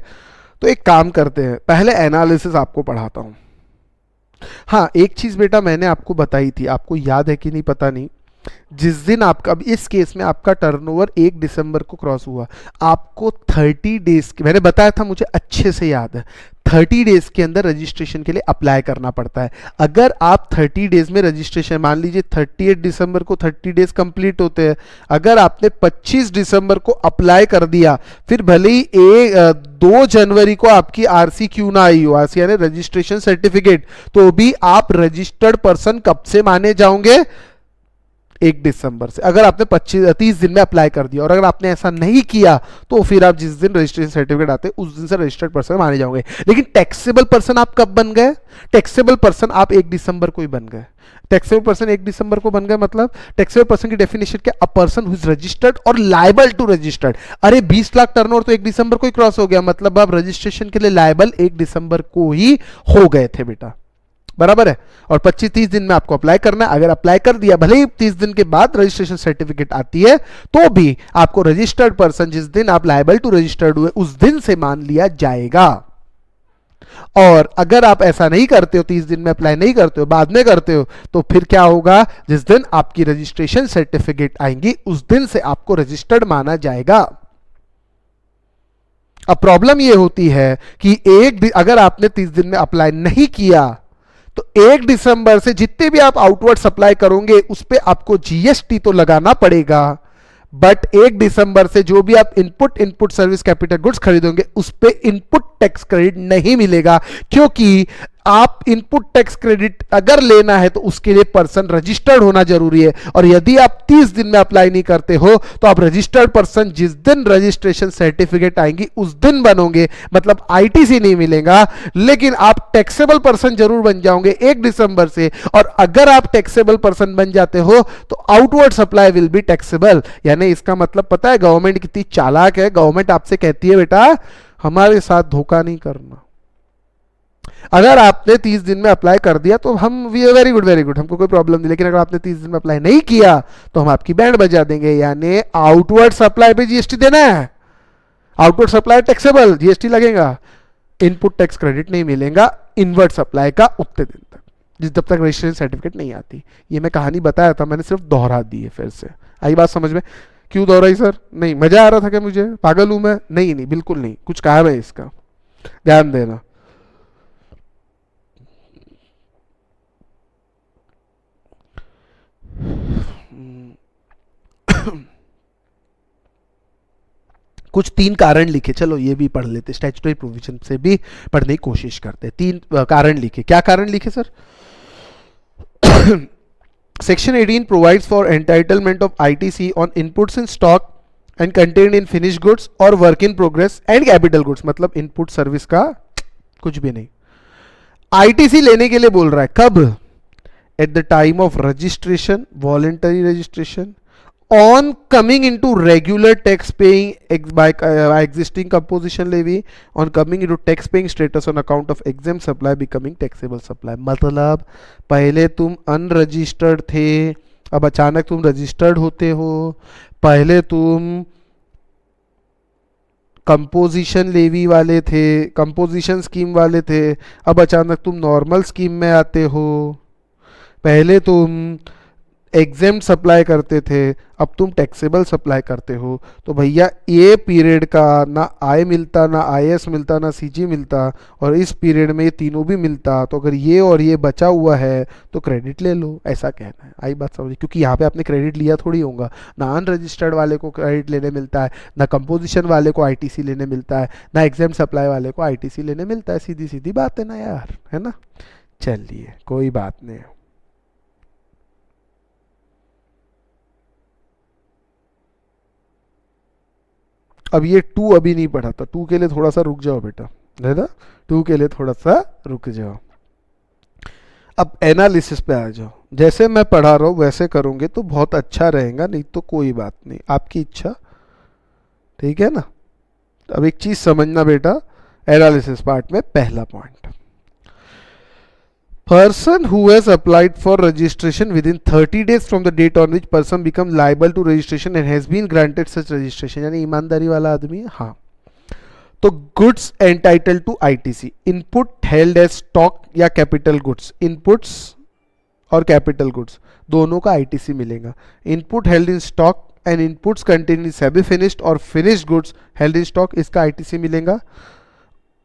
तो एक काम करते हैं, पहले एनालिसिस आपको पढ़ाता हूं। हाँ एक चीज बेटा मैंने आपको बताई थी, आपको याद है कि नहीं पता नहीं, जिस दिन आपका, अब इस केस में आपका टर्नओवर 1 दिसंबर को क्रॉस हुआ, आपको 30 डेज के, मैंने बताया था मुझे अच्छे से याद है, 30 डेज के अंदर रजिस्ट्रेशन के लिए अप्लाई करना पड़ता है। अगर आप 30 डेज में रजिस्ट्रेशन, मान लीजिए 38 दिसंबर को 30 डेज कंप्लीट होते हैं, अगर आपने 25 दिसंबर को अप्लाई कर दिया, फिर भले ही 2 जनवरी को आपकी आरसी क्यों ना आई हो, आरसी यानी रजिस्ट्रेशन सर्टिफिकेट, तो भी आप रजिस्टर्ड पर्सन कब से माने जाओगे, 1 दिसंबर से। अगर आपने 30 दिन में अप्लाई कर दिया, और अगर आपने ऐसा नहीं किया तो फिर आप जिस दिन रजिस्ट्रेशन सर्टिफिकेट आते हैं उस दिन से रजिस्टर्ड पर्सन माने जाओगे। लेकिन टैक्सेबल पर्सन आप कब बन गए, टैक्सेबल पर्सन आप 1 दिसंबर को ही बन गए। टैक्सेबल पर्सन 1 दिसंबर को बन गए, मतलब टैक्सेबल पर्सन की डेफिनेशन क्या, a person who is registered और लायबल टू रजिस्टर्ड। अरे 20 लाख टर्नओवर तो 1 दिसंबर को ही क्रॉस हो गया, मतलब आप रजिस्ट्रेशन के लिए लायबल 1 दिसंबर को ही हो गए थे बेटा, बराबर है। और 25-30 दिन में आपको अप्लाई करना है। अगर अप्लाई कर दिया, भले ही 30 दिन के बाद रजिस्ट्रेशन सर्टिफिकेट आती है, तो भी आपको रजिस्टर्ड पर्सन जिस दिन आप लायबल टू रजिस्टर्ड हुए उस दिन से मान लिया जाएगा। और अगर आप ऐसा नहीं करते हो, 30 दिन में अप्लाई नहीं करते हो, बाद में करते हो, तो फिर क्या होगा, जिस दिन आपकी रजिस्ट्रेशन सर्टिफिकेट आएंगी उस दिन से आपको रजिस्टर्ड माना जाएगा। अब प्रॉब्लम यह होती है कि अगर आपने 30 दिन में अप्लाई नहीं किया तो 1 दिसंबर से जितने भी आप आउटवर्ड सप्लाई करोगे उस पे आपको जीएसटी तो लगाना पड़ेगा, बट 1 दिसंबर से जो भी आप इनपुट सर्विस कैपिटल गुड्स खरीदोगे उस पे इनपुट टैक्स क्रेडिट नहीं मिलेगा, क्योंकि आप इनपुट टैक्स क्रेडिट अगर लेना है तो उसके लिए पर्सन रजिस्टर्ड होना जरूरी है, और यदि आप 30 दिन में अप्लाई नहीं करते हो तो आप रजिस्टर्ड पर्सन जिस दिन रजिस्ट्रेशन सर्टिफिकेट आएंगी उस दिन बनोगे, मतलब आईटीसी नहीं मिलेगा, लेकिन आप टैक्सेबल पर्सन जरूर बन जाओगे 1 दिसंबर से। और अगर आप टैक्सेबल पर्सन बन जाते हो तो outward supply will be taxable. यानी इसका मतलब पता है गवर्नमेंट कितनी चालाक है, गवर्नमेंट आपसे कहती है बेटा हमारे साथ धोखा नहीं करना। अगर आपने 30 दिन में अप्लाई कर दिया तो हम वी आर वेरी गुड, हमको कोई प्रॉब्लम नहीं, लेकिन अगर आपने 30 दिन में अप्लाई नहीं किया तो हम आपकी बैंड बजा देंगे। यानी आउटवर्ड सप्लाई पे जीएसटी देना है, आउटवर्ड सप्लाई टैक्सेबल, जीएसटी लगेगा, इनपुट टैक्स क्रेडिट नहीं मिलेगा इनवर्ड सप्लाई का उतने दिन तक, जिस जब तक रजिस्ट्रेशन सर्टिफिकेट नहीं आती। ये मैं कहानी बताया था, मैंने सिर्फ दोहरा दी है फिर से। आई बात समझ में? क्यों दोहराई सर? नहीं मजा आ रहा था क्या मुझे? पागल हूं मैं? नहीं बिल्कुल नहीं, कुछ कहा मैं इसका, ध्यान देना। कुछ 3 कारण लिखे, चलो ये भी पढ़ लेते, स्टैट्यूटरी प्रोविजन से भी पढ़ने की कोशिश करते। 3 कारण लिखे। क्या कारण लिखे sir? Section 18 provides for entitlement of ITC on inputs in stock and contained in finished goods or work in progress and capital goods। मतलब इनपुट सर्विस का कुछ भी नहीं। ITC लेने के लिए बोल रहा है कब? At the time of registration, voluntary registration, on coming into regular tax paying by existing composition levy, on coming into tax paying status on account of exempt supply becoming taxable supply। मतलब पहले तुम unregistered थे, अब अचानक तुम registered होते हो, पहले तुम कंपोजिशन लेवी वाले थे, कंपोजिशन स्कीम वाले थे, अब अचानक तुम नॉर्मल स्कीम में आते हो, पहले तुम एग्जेम्प्ट सप्लाई करते थे, अब तुम टैक्सेबल सप्लाई करते हो। तो भैया ये पीरियड का ना आय मिलता, ना आईएस मिलता, ना सीजी मिलता, और इस पीरियड में ये तीनों भी मिलता, तो अगर ये और ये बचा हुआ है तो क्रेडिट ले लो, ऐसा कहना है। आई बात समझ? क्योंकि यहाँ पे आपने क्रेडिट लिया थोड़ी होगा, ना अनरजिस्टर्ड वाले को क्रेडिट लेने मिलता है, ना कंपोजिशन वाले को आईटीसी लेने मिलता है, ना एग्जेम्प्ट सप्लाई वाले को आईटीसी लेने मिलता है। सीधी सीधी बात है ना यार, है ना? चलिए कोई बात नहीं। अब ये 2 अभी नहीं पढ़ा था, 2 के लिए थोड़ा सा रुक जाओ बेटा, है ना? 2 के लिए थोड़ा सा रुक जाओ। अब एनालिसिस पे आ जाओ। जैसे मैं पढ़ा रहा हूँ वैसे करोगे तो बहुत अच्छा रहेगा, नहीं तो कोई बात नहीं, आपकी इच्छा, ठीक है ना? अब एक चीज समझना बेटा, एनालिसिस पार्ट में पहला point, person who has applied for registration within 30 days from the date on which person become liable to registration and has been granted such registration, यानी ईमानदारी वाला आदमी है। हाँ, तो goods entitle to ITC, input held as stock या capital goods, inputs और capital goods दोनों का आईटीसी मिलेगा। Input held in stock and inputs contain in semi finished और finished goods held in stock, इसका आईटीसी मिलेगा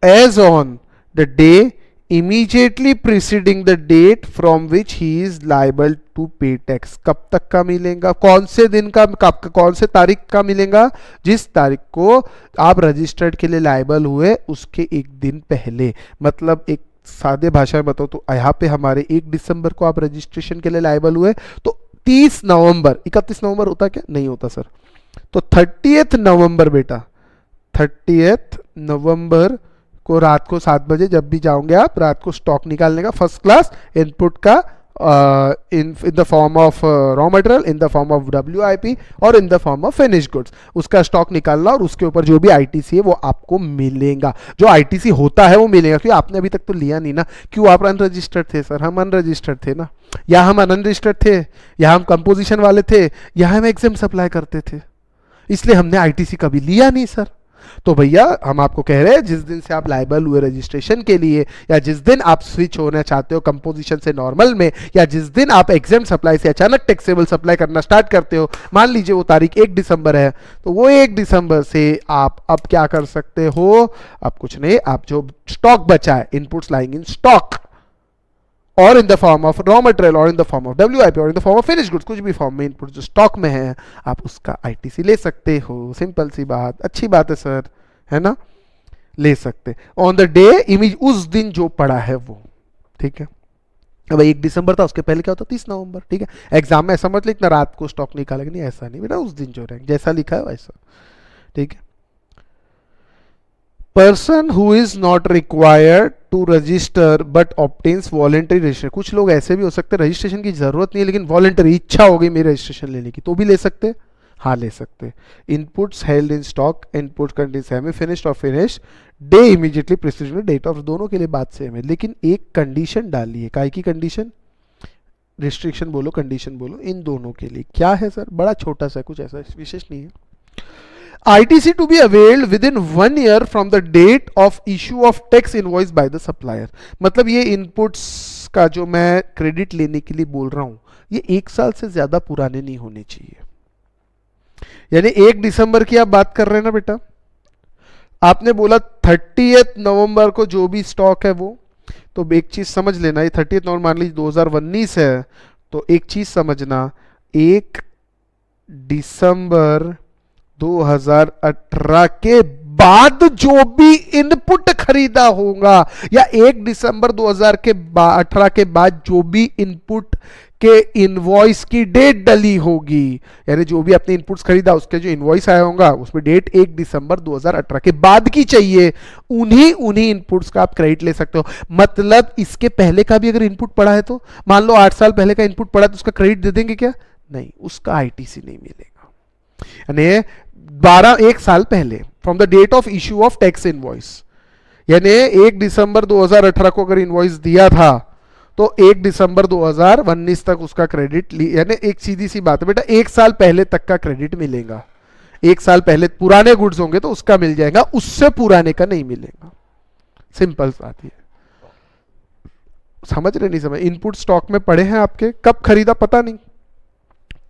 as on the day immediately preceding the date from which he is liable to pay tax। कब तक का मिलेगा? कौन से दिन का, कौन से तारीख का मिलेगा? जिस तारीख को आप रजिस्टर्ड के लिए लाइबल हुए उसके एक दिन पहले। मतलब एक सादे भाषा में बताओ तो यहाँ पे हमारे 1 दिसंबर को आप रजिस्ट्रेशन के लिए लाइबल हुए, तो 30 नवंबर, 31 नवंबर होता क्या? नहीं होता सर। तो 30 नवंबर बेटा, 30 नवंबर को रात को 7 बजे जब भी जाओगे आप, रात को स्टॉक निकालने का, फर्स्ट क्लास इनपुट का, इन the form of raw material, in the form of WIP और in the form of finished goods, उसका स्टॉक निकालना और उसके ऊपर जो भी आईटीसी है वो आपको मिलेगा। जो आईटीसी होता है वो मिलेगा, क्योंकि आपने अभी तक तो लिया नहीं ना। क्यों? आप अनरजिस्टर्ड थे सर, हम अनरजिस्टर्ड थे ना, या हम अनरजिस्टर्ड थे, या हम कंपोजिशन वाले थे, या हम एग्जेम्प्ट सप्लाई करते थे, इसलिए हमने आईटीसी कभी लिया नहीं सर। तो भैया हम आपको कह रहे हैं जिस दिन से आप लाइबल हुए रजिस्ट्रेशन के लिए, या जिस दिन आप स्विच होना चाहते हो कंपोजिशन से नॉर्मल में, या जिस दिन आप एग्जेम्प्ट सप्लाई से अचानक टैक्सेबल सप्लाई करना स्टार्ट करते हो, मान लीजिए वो तारीख 1 दिसंबर है, तो वो 1 दिसंबर से आप अब क्या कर सकते हो? आप कुछ नहीं, आप जो स्टॉक बचा है, इनपुट्स लाइंग इन स्टॉक और in the form of raw material और in the form of WIP और in the form of finish goods, कुछ भी फॉर्म में इनपुट जो स्टॉक में है आप उसका आईटीसी ले सकते हो। सिंपल सी बात, अच्छी बात है सर, है ना? ले सकते ऑन द डे इमेज, उस दिन जो पड़ा है वो, ठीक है। अब 1 दिसंबर था, उसके पहले क्या होता, 30 नवंबर। ठीक है, एग्जाम में ऐसा मत लिखना रात को स्टॉक निकालेगा, नहीं ऐसा नहीं बेटा, उस दिन जो रैंक जैसा लिखा है वैसा। ठीक है। Person who is not required to register but obtains voluntary registration. कुछ लोग ऐसे भी हो सकते हैं रजिस्ट्रेशन की जरूरत नहीं है लेकिन वॉलेंटरी इच्छा हो गई मेरी रजिस्ट्रेशन लेने की, तो भी ले सकते, हाँ ले सकते। Inputs held in stock, input contain semi finished और finished, day immediately precedent, date of, दोनों के लिए बात सेम है लेकिन एक कंडीशन डाली है। काय की कंडीशन, रिस्ट्रिक्शन बोलो कंडीशन बोलो, इन दोनों के लिए क्या है सर, बड़ा छोटा सा, कुछ ऐसा विशेष नहीं है। ITC to be availed within 1 year from the date of issue of tax invoice by the supplier। मतलब ये इनपुट्स का जो मैं क्रेडिट लेने के लिए बोल रहा हूं ये 1 साल से ज्यादा पुराने नहीं होने चाहिए। यानी 1 दिसंबर की आप बात कर रहे हैं ना बेटा, आपने बोला 30 नवंबर को जो भी स्टॉक है वो, तो एक चीज समझ लेना, ये 30 नवंबर मान लीजिए 2019 है, तो एक चीज समझना, 1 दिसंबर 2018 के बाद जो भी इनपुट खरीदा होगा या 1 दिसंबर 2018 के बाद जो भी इनपुट के इनवॉइस की डेट डली होगी, यानी जो भी आपने इनपुट्स खरीदा उसके जो इनवॉइस आया होगा उसमें डेट 1 दिसंबर 2018 के बाद की चाहिए, उन्हीं इनपुट्स का आप क्रेडिट ले सकते हो। मतलब इसके पहले का भी अगर इनपुट पड़ा है तो मान लो 8 साल पहले का इनपुट पड़ा है तो उसका क्रेडिट दे देंगे क्या, नहीं, उसका आईटीसी नहीं मिलेगा। यानी 1 साल पहले from the date of issue of tax invoice, यानी 1 दिसंबर 2018 को अगर इनवॉइस दिया था तो 1 दिसंबर 2019 तक उसका क्रेडिट, यानी एक सीधी सी बात है बेटा, 1 साल पहले तक का क्रेडिट मिलेगा। 1 साल पहले पुराने गुड्स होंगे तो उसका मिल जाएगा, उससे पुराने का नहीं मिलेगा। सिंपल बात है, समझ रहे नहीं समझ। इनपुट स्टॉक में पड़े हैं आपके, कब खरीदा पता नहीं,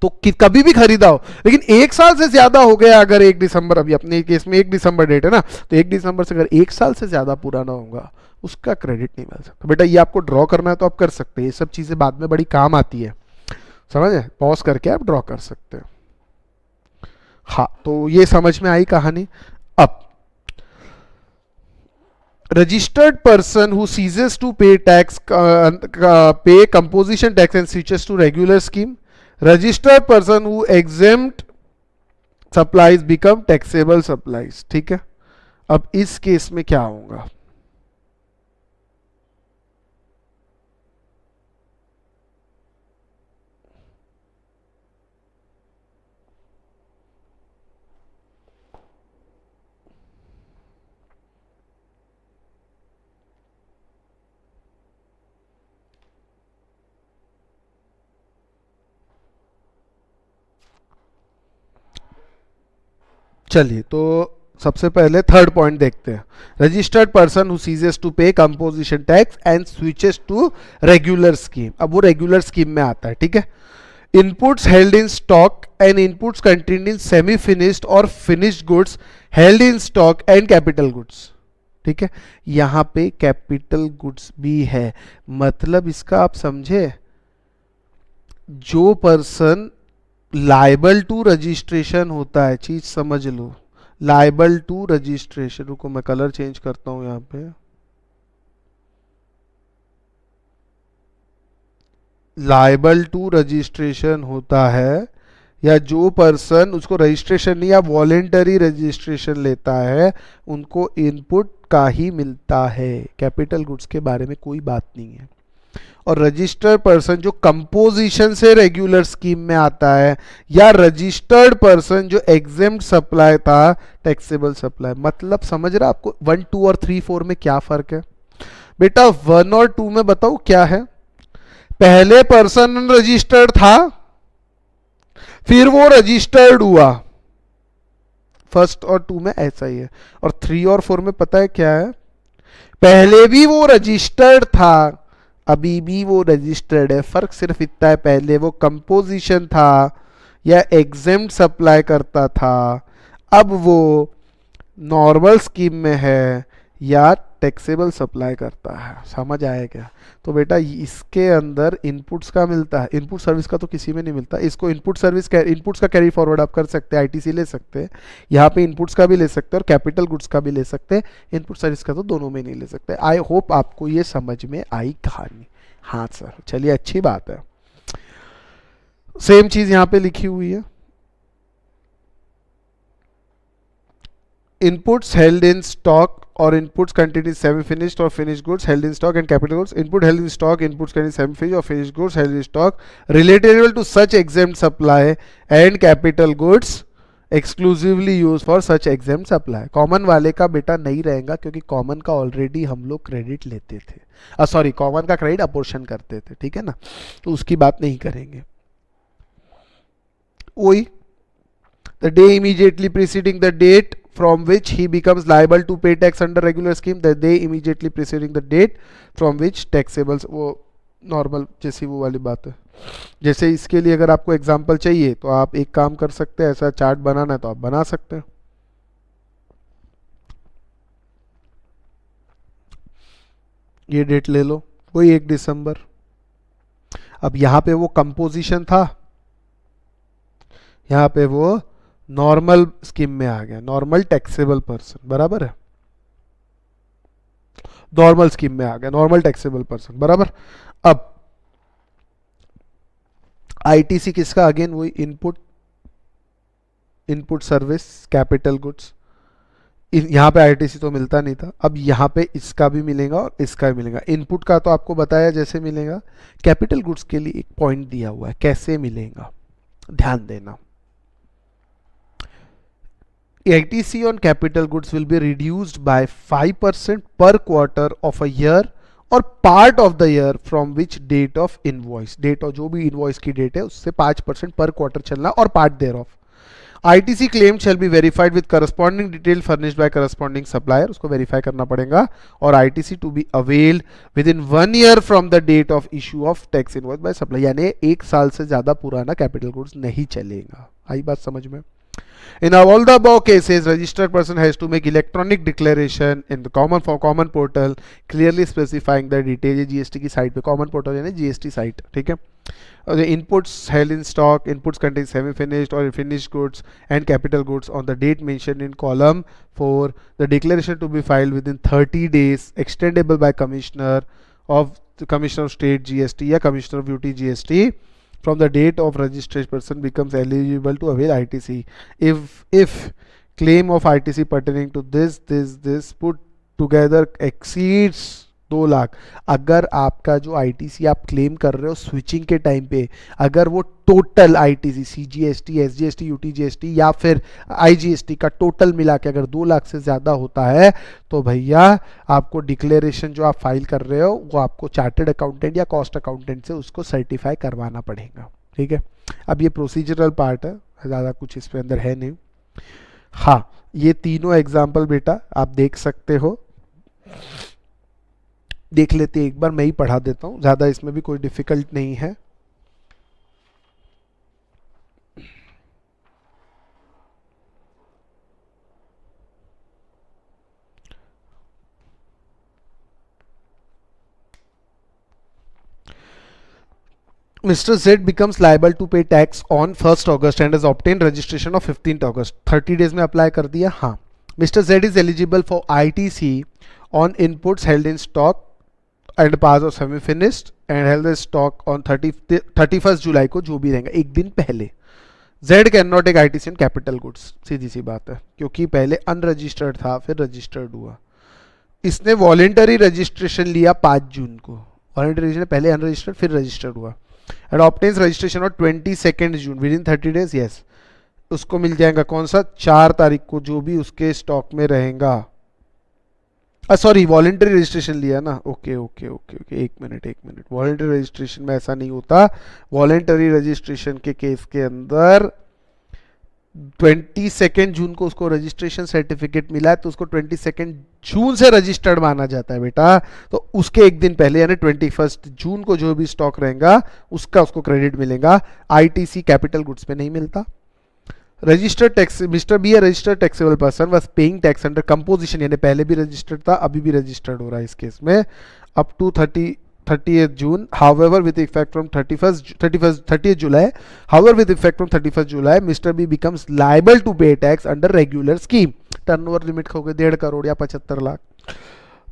तो कभी भी खरीदा हो लेकिन 1 साल से ज्यादा हो गया, अगर 1 दिसंबर, अभी अपने केस में 1 दिसंबर डेट है ना, तो 1 दिसंबर से अगर 1 साल से ज्यादा पुराना होगा उसका क्रेडिट नहीं मिल सकता। बेटा ये आपको ड्रॉ करना है तो आप कर सकते हैं, ये सब चीजें बाद में बड़ी काम आती है, समझे, पॉज करके आप ड्रॉ कर सकते हैं। हाँ, तो ये समझ में आई कहानी। अब registered person who ceases to pay tax, pay composition tax and switches to regular scheme, registered person who exempt supplies become taxable supplies। ठीक है, अब इस केस में क्या होगा, चलिए तो सबसे पहले थर्ड पॉइंट देखते हैं। Registered person who ceases to pay composition tax and switches to regular scheme, अब वो रेगुलर स्कीम में आता है। ठीक है, inputs held in stock and inputs contained in semi finished और finished goods held in stock and capital goods. ठीक है, यहां पे कैपिटल गुड्स भी है, मतलब इसका आप समझे, जो पर्सन लाइबल टू रजिस्ट्रेशन होता है, चीज समझ लो, लाइबल टू रजिस्ट्रेशन, रुको मैं कलर चेंज करता हूं यहां पे, लाइबल टू रजिस्ट्रेशन होता है, या जो पर्सन उसको रजिस्ट्रेशन नहीं या वॉलेंटरी रजिस्ट्रेशन लेता है उनको इनपुट का ही मिलता है, कैपिटल गुड्स के बारे में कोई बात नहीं है। और रजिस्टर्ड पर्सन जो कंपोजिशन से रेगुलर स्कीम में आता है, या रजिस्टर्ड पर्सन जो एग्जेम्प्ट सप्लाई था टैक्सेबल सप्लाई, मतलब समझ रहा आपको 1, 2 और 3, 4 में क्या फर्क है बेटा। 1 और 2 में बताओ क्या है, पहले पर्सन रजिस्टर्ड था फिर वो रजिस्टर्ड हुआ, फर्स्ट और 2 में ऐसा ही है। और 3 और 4 में पता है क्या है, पहले भी वो रजिस्टर्ड था अभी भी वो रजिस्टर्ड है, फर्क सिर्फ इतना है, पहले वो कंपोजिशन था या एग्जेम्प्ट सप्लाई करता था, अब वो नॉर्मल स्कीम में है या टैक्सेबल सप्लाई करता है, समझ आया क्या? तो बेटा इसके अंदर इनपुट्स का मिलता है, इनपुट सर्विस का तो किसी में नहीं मिलता। इसको इनपुट सर्विस इनपुट्स का कैरी फॉरवर्ड आप कर सकते हैं, आईटीसी ले सकते हैं, यहाँ पे इनपुट्स का भी ले सकते हैं और कैपिटल गुड्स का भी ले सकते हैं, इनपुट सर्विस का तो दोनों में नहीं ले सकते। आई होप आपको ये समझ में आई कहानी। हाँ सर, चलिए अच्छी बात है। सेम चीज यहाँ पे लिखी हुई है, inputs held in stock or inputs containing semi-finished or finished goods held in stock and capital goods. Input held in stock, inputs containing semi-finished or finished goods held in stock relatable to such exempt supply and capital goods exclusively used for such exempt supply. Common वाले का बेटा नहीं रहेगा क्योंकि common का already हम लोग credit लेते थे, सॉरी कॉमन का क्रेडिट अपोर्शन करते थे, ठीक है ना, तो उसकी बात नहीं करेंगे। वही the day immediately preceding the date from which he becomes liable to pay tax under regular scheme, the day immediately preceding the date from which taxable, वो नॉर्मल जैसी वो वाली बात है। जैसे इसके लिए अगर आपको एग्जांपल चाहिए तो आप एक काम कर सकते हैं, ऐसा चार्ट बनाना है तो आप बना सकते हैं। ये डेट ले लो, वही 1 दिसंबर। अब यहाँ पे वो कंपोजिशन था, यहाँ पे वो नॉर्मल स्कीम में आ गया, नॉर्मल टैक्सेबल पर्सन, बराबर है, नॉर्मल स्कीम में आ गया, नॉर्मल टैक्सेबल पर्सन, बराबर। अब आईटीसी किसका, अगेन वही input, input service, capital goods. यहाँ पे आईटीसी तो मिलता नहीं था, अब यहाँ पे इसका भी मिलेगा और इसका भी मिलेगा। इनपुट का तो आपको बताया जैसे मिलेगा, कैपिटल गुड्स के लिए एक पॉइंट दिया हुआ है कैसे मिलेगा, ध्यान देना। ITC on capital goods will be reduced by 5% per quarter of a year or part of the year from which date of invoice, date और जो भी invoice की date है उससे 5% per quarter चलना और part thereof. ITC claim shall be verified with corresponding detail furnished by corresponding supplier, उसको verify करना पड़ेगा, और ITC to be availed within 1 year from the date of issue of tax invoice by supplier, यानी 1 साल से ज़्यादा पुराना capital goods नहीं चलेगा। आई बात समझ में? In all the above cases, registered person has to make electronic declaration in the common portal, clearly specifying the detail। ये GST की साइट पे common portal यानी GST साइट, ठीक है। The inputs held in stock, inputs contain semi-finished or finished goods and capital goods on the date mentioned in column 4. The declaration to be filed within 30 days, extendable by Commissioner of State GST या Commissioner of UT GST from the date of registration person becomes eligible to avail ITC if claim of ITC pertaining to this put together exceeds 2 lakh. अगर आपका जो ITC आप claim कर रहे हो switching के time पे, अगर वो total ITC CGST SGST UTGST या फिर IGST का टोटल मिला के अगर 2 लाख से ज़्यादा होता है तो भैया आपको डिक्लेरेशन जो आप फाइल कर रहे हो वो आपको चार्टर्ड अकाउंटेंट या कॉस्ट अकाउंटेंट से उसको सर्टिफाई करवाना पड़ेगा, ठीक है। अब ये प्रोसीजरल पार्ट है, ज़्यादा कुछ इसके अंदर है नहीं। हाँ, ये तीनों एग्जाम्पल बेटा आप देख सकते हो, देख लेते हैं एक बार, मैं ही पढ़ा देता हूँ, ज़्यादा इसमें भी कोई डिफिकल्ट नहीं है। Mr. Z becomes liable to pay tax on 1st August and has obtained registration of 15th August. 30 days में अप्लाई कर दिया, हाँ। Mr. Z is eligible for ITC on inputs held in stock and pass of semi-finished and held the stock on 31st जुलाई को, जो भी रहेगा एक दिन पहले। Z can not take ITC on capital goods, सीधी सी बात है, क्योंकि पहले अनरजिस्टर्ड था फिर रजिस्टर्ड हुआ। इसने वॉलेंटरी रजिस्ट्रेशन लिया 5 जून को, वॉलेंटरी रजिस्ट्रेशन पहले अनरजिस्टर्ड फिर रजिस्टर्ड हुआ, and obtains registration on 22 June with in 30 days, yes. उसको मिल जाएगा कौन सा, 4 तारीख को, जो भी उसके स्टॉक में रहेगा। सॉरी, वॉलेंटरी रजिस्ट्रेशन लिया ना, ओके ओके ओके ओके, एक मिनट, वॉलेंटरी रजिस्ट्रेशन में ऐसा नहीं होता। वॉलेंटरी रजिस्ट्रेशन के केस के अंदर 22 जून को उसको रजिस्ट्रेशन सर्टिफिकेट मिला है तो उसको 22 जून से रजिस्टर्ड माना जाता है बेटा। तो उसके एक दिन पहले यानी 21 जून को जो भी स्टॉक रहेगा उसका उसको क्रेडिट मिलेगा। आईटीसी कैपिटल गुड्स पे नहीं मिलता। Registered tax, mister B, registered taxable person was paying tax under composition, यानी पहले भी रजिस्टर्ड था अभी भी रजिस्टर्ड हो रहा है इस केस में, up to 30th June. However, with effect from 30th July, however, with effect from 31st July, Mr. B becomes liable to pay tax under regular scheme. Turnover limit हो गए 1.5 करोड़ या 75 lakh.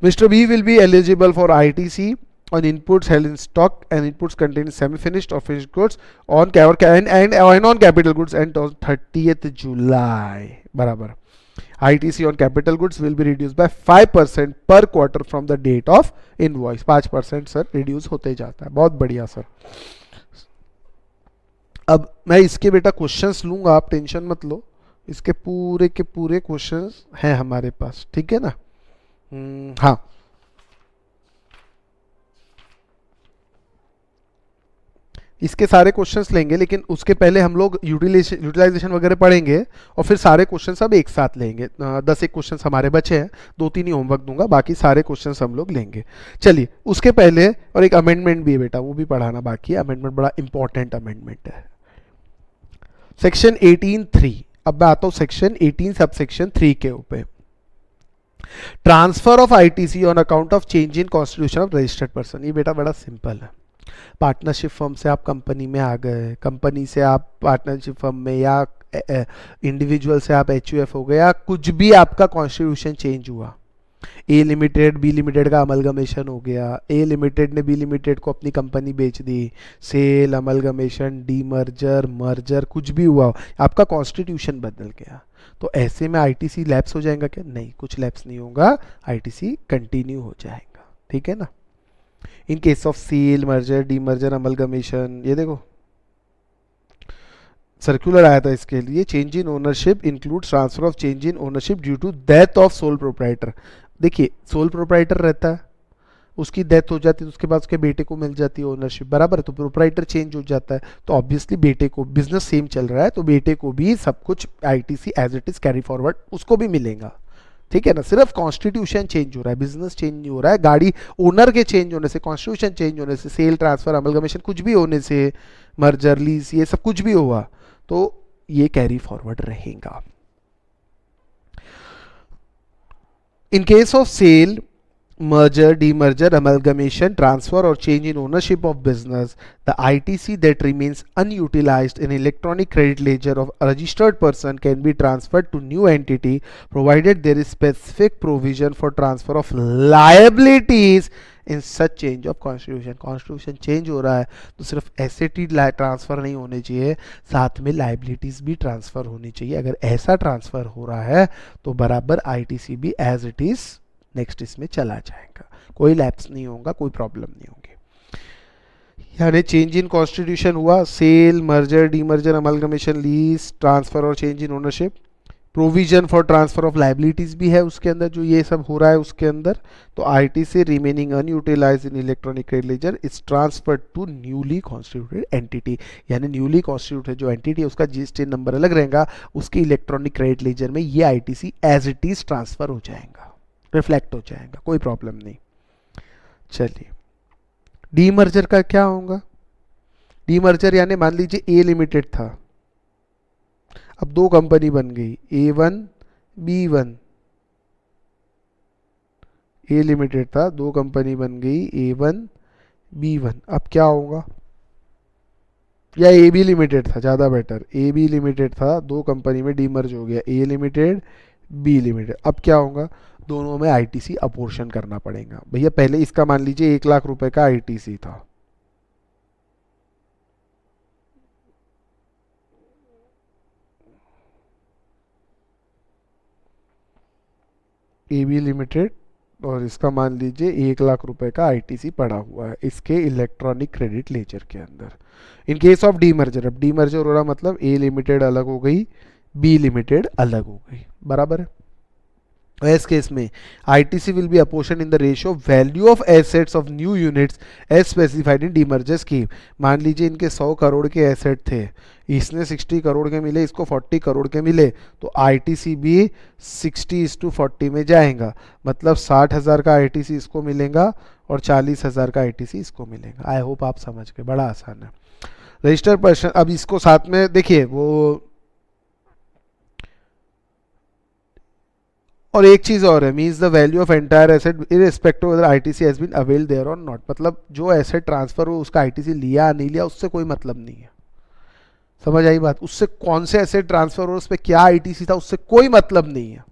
Mr. B will be eligible for ITC on inputs held in stock and inputs containing semi-finished or finished goods on and on capital goods and on 30th July. बराबर. ITC on capital goods will be reduced by 5% per quarter from the date of invoice. 5% sir reduce होते जाता है. बहुत बढ़िया sir. अब मैं इसके बेटा क्वेश्चंस लूंगा, आप टेंशन मत लो, इसके पूरे के पूरे क्वेश्चंस हैं हमारे पास, ठीक है ना. हाँ, इसके सारे क्वेश्चंस लेंगे, लेकिन उसके पहले हम लोग यूटिलाइजेशन वगैरह पढ़ेंगे और फिर सारे क्वेश्चंस सब एक साथ लेंगे. 10 एक क्वेश्चंस हमारे बचे हैं, 2-3 ही होमवर्क दूंगा, बाकी सारे क्वेश्चंस हम लोग लेंगे. चलिए, उसके पहले और एक अमेंडमेंट भी है बेटा, वो भी पढ़ाना बाकी है. अमेंडमेंट बड़ा इंपॉर्टेंट अमेंडमेंट है. सेक्शन 18(3). अब मैं आता हूँ सेक्शन 18 सब सेक्शन 3 के ऊपर. Transfer of ITC on account of change in constitution of registered person. ये बेटा बड़ा सिंपल है. पार्टनरशिप फर्म से आप कंपनी में आ गए, कंपनी से आप पार्टनरशिप फर्म में, या इंडिविजुअल से आप एचयूएफ हो गए, या कुछ भी आपका कॉन्स्टिट्यूशन चेंज हुआ, ए लिमिटेड बी लिमिटेड का अमलगमेशन हो गया, ए लिमिटेड ने बी लिमिटेड को अपनी कंपनी बेच दी, सेल, अमलगमेशन, डीमर्जर, मर्जर, कुछ भी हुआ, आपका कॉन्स्टिट्यूशन बदल गया, तो ऐसे में आईटीसी लैप्स हो जाएगा क्या? नहीं, कुछ लैप्स नहीं होगा, आईटीसी कंटिन्यू हो जाएगा. ठीक है ना. In case of sale, merger, demerger, amalgamation, ये देखो सर्कुलर आया था इसके लिए. Change in ownership include transfer of change in ownership due to death of sole proprietor. देखिए, सोल प्रोप्राइटर रहता है, उसकी डेथ हो जाती है, तो उसके बाद उसके बेटे को मिल जाती है ओनरशिप, बराबर है. तो प्रोप्राइटर चेंज हो जाता है, तो ऑब्वियसली बेटे को, बिजनेस सेम चल रहा है तो बेटे को भी सब कुछ ITC as it is carry forward उसको भी मिलेगा. ठीक है ना. सिर्फ कॉन्स्टिट्यूशन चेंज हो रहा है, बिजनेस चेंज नहीं हो रहा है. गाड़ी ओनर के चेंज होने से, कॉन्स्टिट्यूशन चेंज होने से, सेल, ट्रांसफर, अमलगमेशन कुछ भी होने से, मर्जर, लीज, ये सब कुछ भी हुआ तो ये कैरी फॉरवर्ड रहेगा. In case of sale, merger, demerger, amalgamation, transfer or change in ownership of business, the ITC that remains unutilized in electronic credit ledger of a registered person can be transferred to new entity provided there is specific provision for transfer of liabilities in such change of constitution. Constitution change हो रहा है तो सिर्फ asset ही transfer नहीं होने चाहिए, साथ में लाइबिलिटीज भी ट्रांसफर होनी चाहिए. अगर ऐसा ट्रांसफर हो रहा है तो बराबर आईटीसी भी एज इट इज नेक्स्ट इसमें चला जाएगा, कोई लैप्स नहीं होगा, कोई प्रॉब्लम नहीं होगी. यानी चेंज इन कॉन्स्टिट्यूशन हुआ, sale, merger, demerger, amalgamation, lease, transfer और change in ownership, provision for transfer of liabilities भी है उसके अंदर, जो ये सब हो रहा है उसके अंदर. तो ITC remaining unutilised in electronic credit ledger is transferred to newly constituted entity. यानी न्यूली कॉन्स्टिट्यूटेड जो एंटिटी है उसका जीएसटी नंबर अलग रहेगा, उसकी इलेक्ट्रॉनिक क्रेडिट लेजर में ये ITC as it is transfer हो जाएगा, रिफ्लेक्ट हो जाएगा, कोई प्रॉब्लम नहीं. चलिए, डीमर्जर का क्या होगा? डीमर्जर यानी मान लीजिए ए लिमिटेड था, अब दो कंपनी बन गई, A1 B1. ए लिमिटेड था, दो कंपनी बन गई A1 B1. अब क्या होगा? या ए बी लिमिटेड था, ज़्यादा बेटर, ए बी लिमिटेड था, दो कंपनी में डीमर्ज हो गया, ए लिमिटेड बी लिमिटेड. अब क्या होगा? दोनों में आईटीसी अपोर्शन करना पड़ेगा. भैया पहले इसका मान लीजिए 1 लाख रुपए का आईटीसी था, ए बी लिमिटेड, और इसका मान लीजिए 1 लाख रुपए का आईटीसी पड़ा हुआ है इसके इलेक्ट्रॉनिक क्रेडिट लेजर के अंदर. इन केस ऑफ डीमर्जर, अब डीमर्जर हो रहा मतलब ए लिमिटेड अलग हो गई, बी लिमिटेड अलग हो गई, बराबर है. इस केस में ITC will be apportioned in the ratio of value of assets of new units as specified in demerger scheme. मान लीजिए इनके 100 करोड़ के एसेट थे, इसने 60 करोड़ के मिले, इसको 40 करोड़ के मिले, तो ITC भी 60:40 में जाएगा. मतलब 60,000 का ITC इसको मिलेगा और 40,000 का ITC इसको मिलेगा. आई होप आप समझ गए, बड़ा आसान है. रजिस्टर्ड पर्सन, अब इसको साथ में देखिए, वो और एक चीज और है, means the value of entire asset irrespective whether ITC has been availed there or not, मतलब जो एसेट ट्रांसफर हो उसका आईटीसी लिया नहीं लिया उससे कोई मतलब नहीं है। समझ आई बात? उससे कौन से एसेट ट्रांसफर हो, उस पर क्या आईटीसी था, उससे कोई मतलब नहीं है।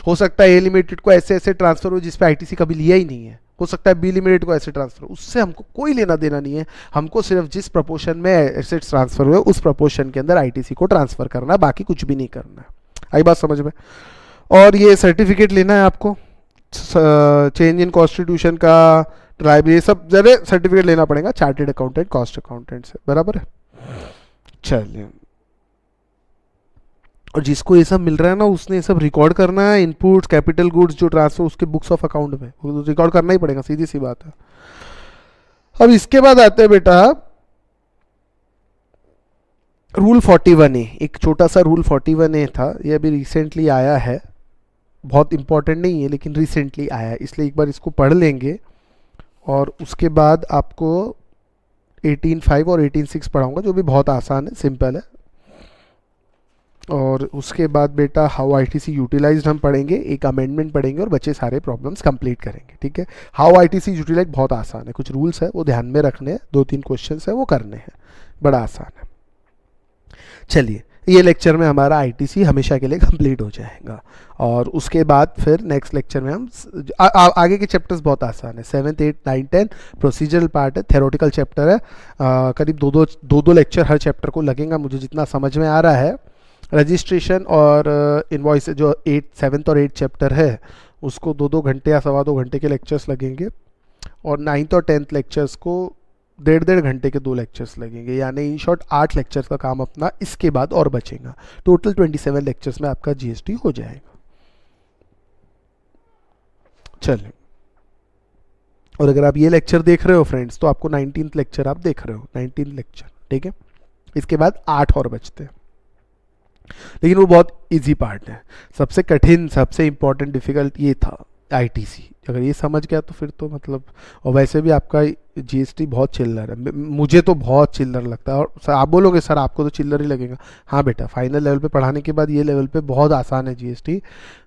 हो सकता है ए लिमिटेड को ऐसे ऐसे ट्रांसफर हो जिसपे आईटीसी कभी लिया ही नहीं है, हो सकता है बी लिमिटेड को ऐसे ट्रांसफर हो, उससे हमको कोई लेना देना नहीं है। हमको सिर्फ जिस प्रपोर्शन में एसेट्स ट्रांसफर हुए उस प्रपोर्शन के अंदर आईटीसी को ट्रांसफर करना है, बाकी कुछ भी नहीं करना है। आई बात समझ में? और ये सर्टिफिकेट लेना है आपको, चेंज इन कॉन्स्टिट्यूशन का, ट्राइब, ये सब जरे सर्टिफिकेट लेना पड़ेगा चार्टेड अकाउंटेंट, कॉस्ट अकाउंटेंट से, बराबर है? चलिए, और जिसको ये सब मिल रहा है ना उसने ये सब रिकॉर्ड करना है, इनपुट्स, कैपिटल गुड्स जो ट्रांसफर, उसके बुक्स ऑफ अकाउंट में रिकॉर्ड करना ही पड़ेगा, सीधी सी बात है। अब इसके बाद आते हैं बेटा रूल 41A, एक छोटा सा रूल 41A था, ये अभी रिसेंटली आया है, बहुत इंपॉर्टेंट नहीं है लेकिन रिसेंटली आया है, इसलिए एक बार इसको पढ़ लेंगे और उसके बाद आपको 18.5 और 18.6 पढ़ाऊंगा जो भी बहुत आसान है, सिंपल है। और उसके बाद बेटा हाउ आईटीसी यूटिलाइज्ड हम पढ़ेंगे, एक अमेंडमेंट पढ़ेंगे और बच्चे सारे प्रॉब्लम्स कंप्लीट करेंगे, ठीक है? हाउ आईटीसी यूटिलाइज बहुत आसान है, कुछ रूल्स है वो ध्यान में रखने हैं, 2-3 क्वेश्चंस है वो करने हैं, बड़ा आसान है। चलिए, ये लेक्चर में हमारा आईटीसी हमेशा के लिए कंप्लीट हो जाएगा और उसके बाद फिर नेक्स्ट लेक्चर में हम आगे के चैप्टर्स बहुत आसान है, 7th 8th 9th 10 procedural part है, थेरोटिकल चैप्टर है, करीब दो लेक्चर हर चैप्टर को लगेगा मुझे जितना समझ में आ रहा है। रजिस्ट्रेशन और इनवॉइस जो 7th और 8th चैप्टर है उसको 2-2 घंटे या 2.25 घंटे के लेक्चर्स लगेंगे और 9th और 10th लेक्चर्स को 1.5 घंटे के 2 लेक्चर्स लगेंगे, यानी इन शॉर्ट 8 लेक्चर्स का काम अपना इसके बाद और बचेगा। टोटल 27 लेक्चर्स में आपका जीएसटी हो जाएगा। चलिए, और अगर आप ये लेक्चर देख रहे हो फ्रेंड्स तो आपको 19th लेक्चर आप देख रहे हो, 19th लेक्चर, ठीक है? इसके बाद 8 और बचते हैं, लेकिन वो बहुत इजी पार्ट है। सबसे कठिन, सबसे इंपॉर्टेंट, डिफिकल्ट ये था आईटीसी, अगर ये समझ गया तो फिर तो मतलब, और वैसे भी आपका जीएसटी बहुत चिल्लर है, मुझे तो बहुत चिल्लर लगता है, और सर आप बोलोगे सर आपको तो चिल्लर ही लगेगा, हाँ बेटा फाइनल लेवल पे पढ़ाने के बाद ये लेवल पे बहुत आसान है जीएसटी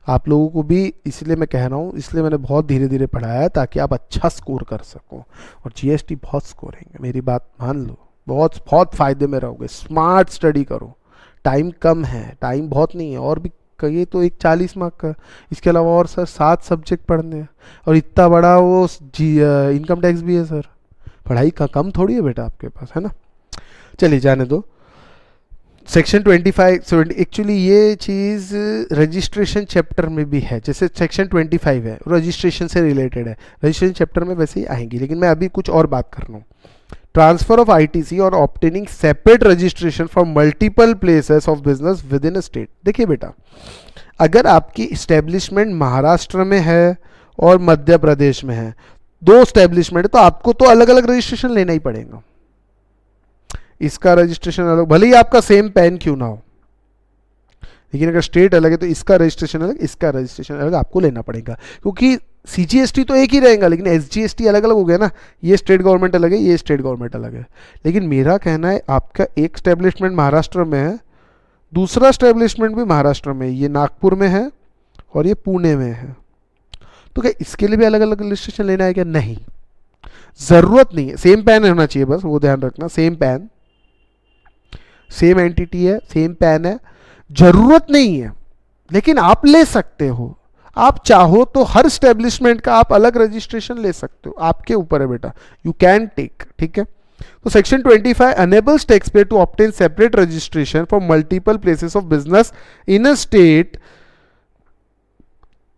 आप लोगों को भी, इसलिए मैं कह रहा हूँ, इसलिए मैंने बहुत धीरे धीरे पढ़ाया है ताकि आप अच्छा स्कोर कर सको, और जीएसटी बहुत स्कोरिंग है, मेरी बात मान लो, बहुत बहुत फायदे में रहोगे। स्मार्ट स्टडी करो, टाइम कम है, टाइम बहुत नहीं है, और भी कहिए तो एक 40 मार्क का, इसके अलावा और सर 7 सब्जेक्ट पढ़ने हैं और इतना बड़ा वो इनकम टैक्स भी है सर, पढ़ाई का कम थोड़ी है बेटा आपके पास, है ना? चलिए जाने दो। सेक्शन 25 एक्चुअली ये चीज़ रजिस्ट्रेशन चैप्टर में भी है, जैसे सेक्शन 25 है रजिस्ट्रेशन से रिलेटेड है, रजिस्ट्रेशन चैप्टर में वैसे ही आएंगी, लेकिन मैं अभी कुछ और बात कर रहा हूँ। ट्रांसफर ऑफ आईटीसी और obtaining separate registration from multiple places of business with in a state. देखिए बेटा, अगर आपकी इस्टेब्लिशमेंट महाराष्ट्र में है और मध्य प्रदेश में है, 2 इस्टेब्लिशमेंट है, तो आपको तो अलग अलग रजिस्ट्रेशन लेना ही पड़ेगा। इसका रजिस्ट्रेशन अलग, भले ही आपका सेम पैन क्यों ना हो, लेकिन अगर स्टेट अलग है तो इसका रजिस्ट्रेशन अलग, इसका रजिस्ट्रेशन अलग आपको लेना पड़ेगा, क्योंकि सीजीएसटी तो एक ही रहेगा लेकिन एसजीएसटी अलग अलग हो गया ना, ये स्टेट गवर्नमेंट अलग है, ये स्टेट गवर्नमेंट अलग है। लेकिन मेरा कहना है आपका एक स्टैब्लिशमेंट महाराष्ट्र में है, दूसरा स्टैब्लिशमेंट भी महाराष्ट्र में, ये नागपुर में है और ये पुणे में है, तो क्या इसके लिए भी अलग अलग रजिस्ट्रेशन लेना है क्या? नहीं, ज़रूरत नहीं है, सेम पैन होना चाहिए, बस वो ध्यान रखना, सेम पैन, सेम एंटिटी है, सेम पैन है, जरूरत नहीं है, लेकिन आप ले सकते हो, आप चाहो तो हर स्टैब्लिशमेंट का आप अलग रजिस्ट्रेशन ले सकते हो, आपके ऊपर है बेटा, यू कैन टेक, ठीक है? तो section 25 enables taxpayer to obtain separate registration for multiple places of business in a state.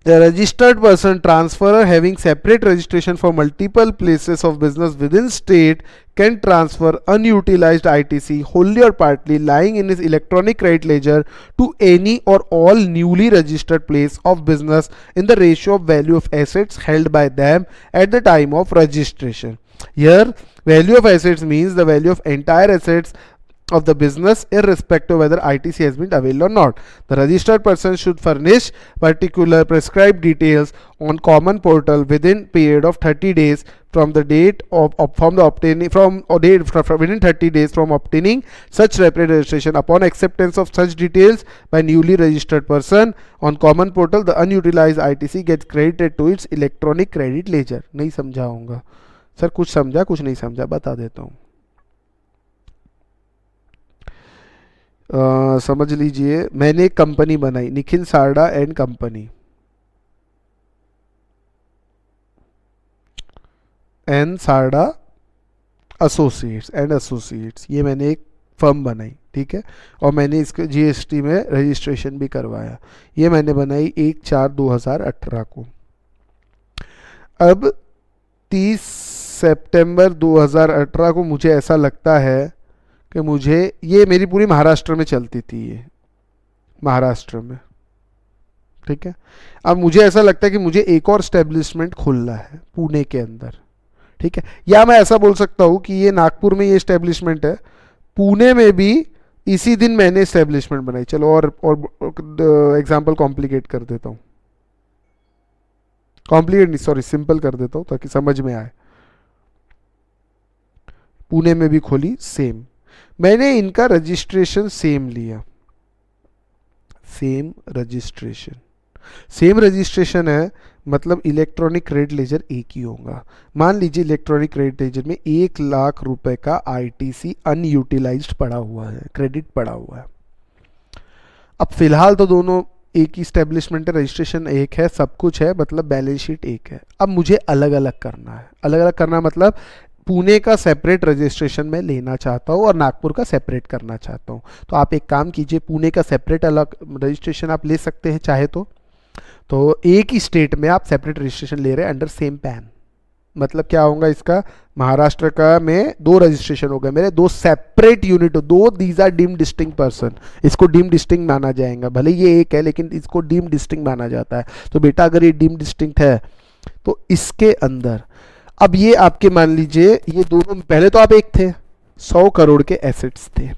The registered person transferor having separate registration for multiple places of business within state can transfer unutilized ITC wholly or partly lying in his electronic credit ledger to any or all newly registered place of business in the ratio of value of assets held by them at the time of registration. Here value of assets means the value of entire assets of the business irrespective whether ITC has been availed or not. The registered person should furnish particular prescribed details on common portal within period of 30 days from the date of from the obtaining from or date from within 30 days from obtaining such separate registration. Upon acceptance of such details by newly registered person on common portal, the unutilized ITC gets credited to its electronic credit ledger. नहीं समझा होगा sir, कुछ समझा कुछ नहीं समझा, बता देता हूँ। समझ लीजिए, मैंने एक कंपनी बनाई, Nikhil Sarda and company, and Sarda associates and associates, ये मैंने एक फर्म बनाई, ठीक है, और मैंने इसके जीएसटी में रजिस्ट्रेशन भी करवाया। ये मैंने बनाई 1/4/2018 को। अब 30 सितंबर 2018 को मुझे ऐसा लगता है कि मुझे, ये मेरी पूरी महाराष्ट्र में चलती थी, ये महाराष्ट्र में, ठीक है। अब मुझे ऐसा लगता है कि मुझे एक और स्टैब्लिशमेंट खोलना है पुणे के अंदर, ठीक है, या मैं ऐसा बोल सकता हूँ कि ये नागपुर में ये स्टैब्लिशमेंट है, पुणे में भी इसी दिन मैंने स्टैब्लिशमेंट बनाई। चलो और एग्जाम्पल कॉम्प्लिकेट कर देता हूँ, कॉम्प्लिकेट नहीं सॉरी सिंपल कर देता हूँ ताकि समझ में आए। पुणे में भी खोली सेम, मैंने इनका रजिस्ट्रेशन सेम लिया, सेम रजिस्ट्रेशन है, मतलब इलेक्ट्रॉनिक क्रेडिट लेजर एक ही होगा। मान लीजिए इलेक्ट्रॉनिक क्रेडिट लेजर में 1 लाख रुपए का ITC अनयूटिलाइज्ड पड़ा हुआ है, क्रेडिट पड़ा हुआ है। अब फिलहाल तो दोनों एक ही स्टैब्लिशमेंट है, रजिस्ट्रेशन एक है, सब कुछ है, मतलब बैलेंस शीट एक है। अब मुझे अलग अलग करना है, अलग अलग करना मतलब पुणे का सेपरेट रजिस्ट्रेशन मैं लेना चाहता हूँ और नागपुर का सेपरेट करना चाहता हूँ। तो आप एक काम कीजिए, पुणे का सेपरेट अलग रजिस्ट्रेशन आप ले सकते हैं चाहे तो एक ही स्टेट में आप सेपरेट रजिस्ट्रेशन ले रहे हैं अंडर सेम पैन। मतलब क्या होगा इसका, महाराष्ट्र का में 2 रजिस्ट्रेशन हो गए मेरे, 2 separate unit, 2 these are deem distinct person, इसको डीम डिस्टिंक्ट माना जाएगा, भले ये एक है लेकिन इसको डीम डिस्टिंक्ट माना जाता है। तो बेटा अगर ये डीम डिस्टिंक्ट है तो इसके अंदर, अब ये आपके मान लीजिए ये दोनों, पहले तो आप एक थे, 100 करोड़ के एसेट्स थे,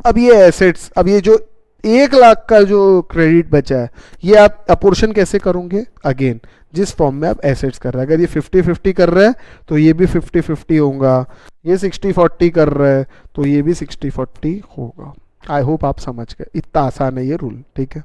अब ये एसेट्स, अब ये जो 1 लाख का जो क्रेडिट बचा है ये आप अपोर्शन कैसे करोगे, अगेन जिस फॉर्म में आप एसेट्स कर रहे हैं। अगर ये 50-50 कर रहे हैं तो ये भी 50-50 होगा, ये 60-40 कर रहे हैं तो ये भी 60-40 होगा। आई होप आप समझ गए, इतना आसान है ये रूल, ठीक है।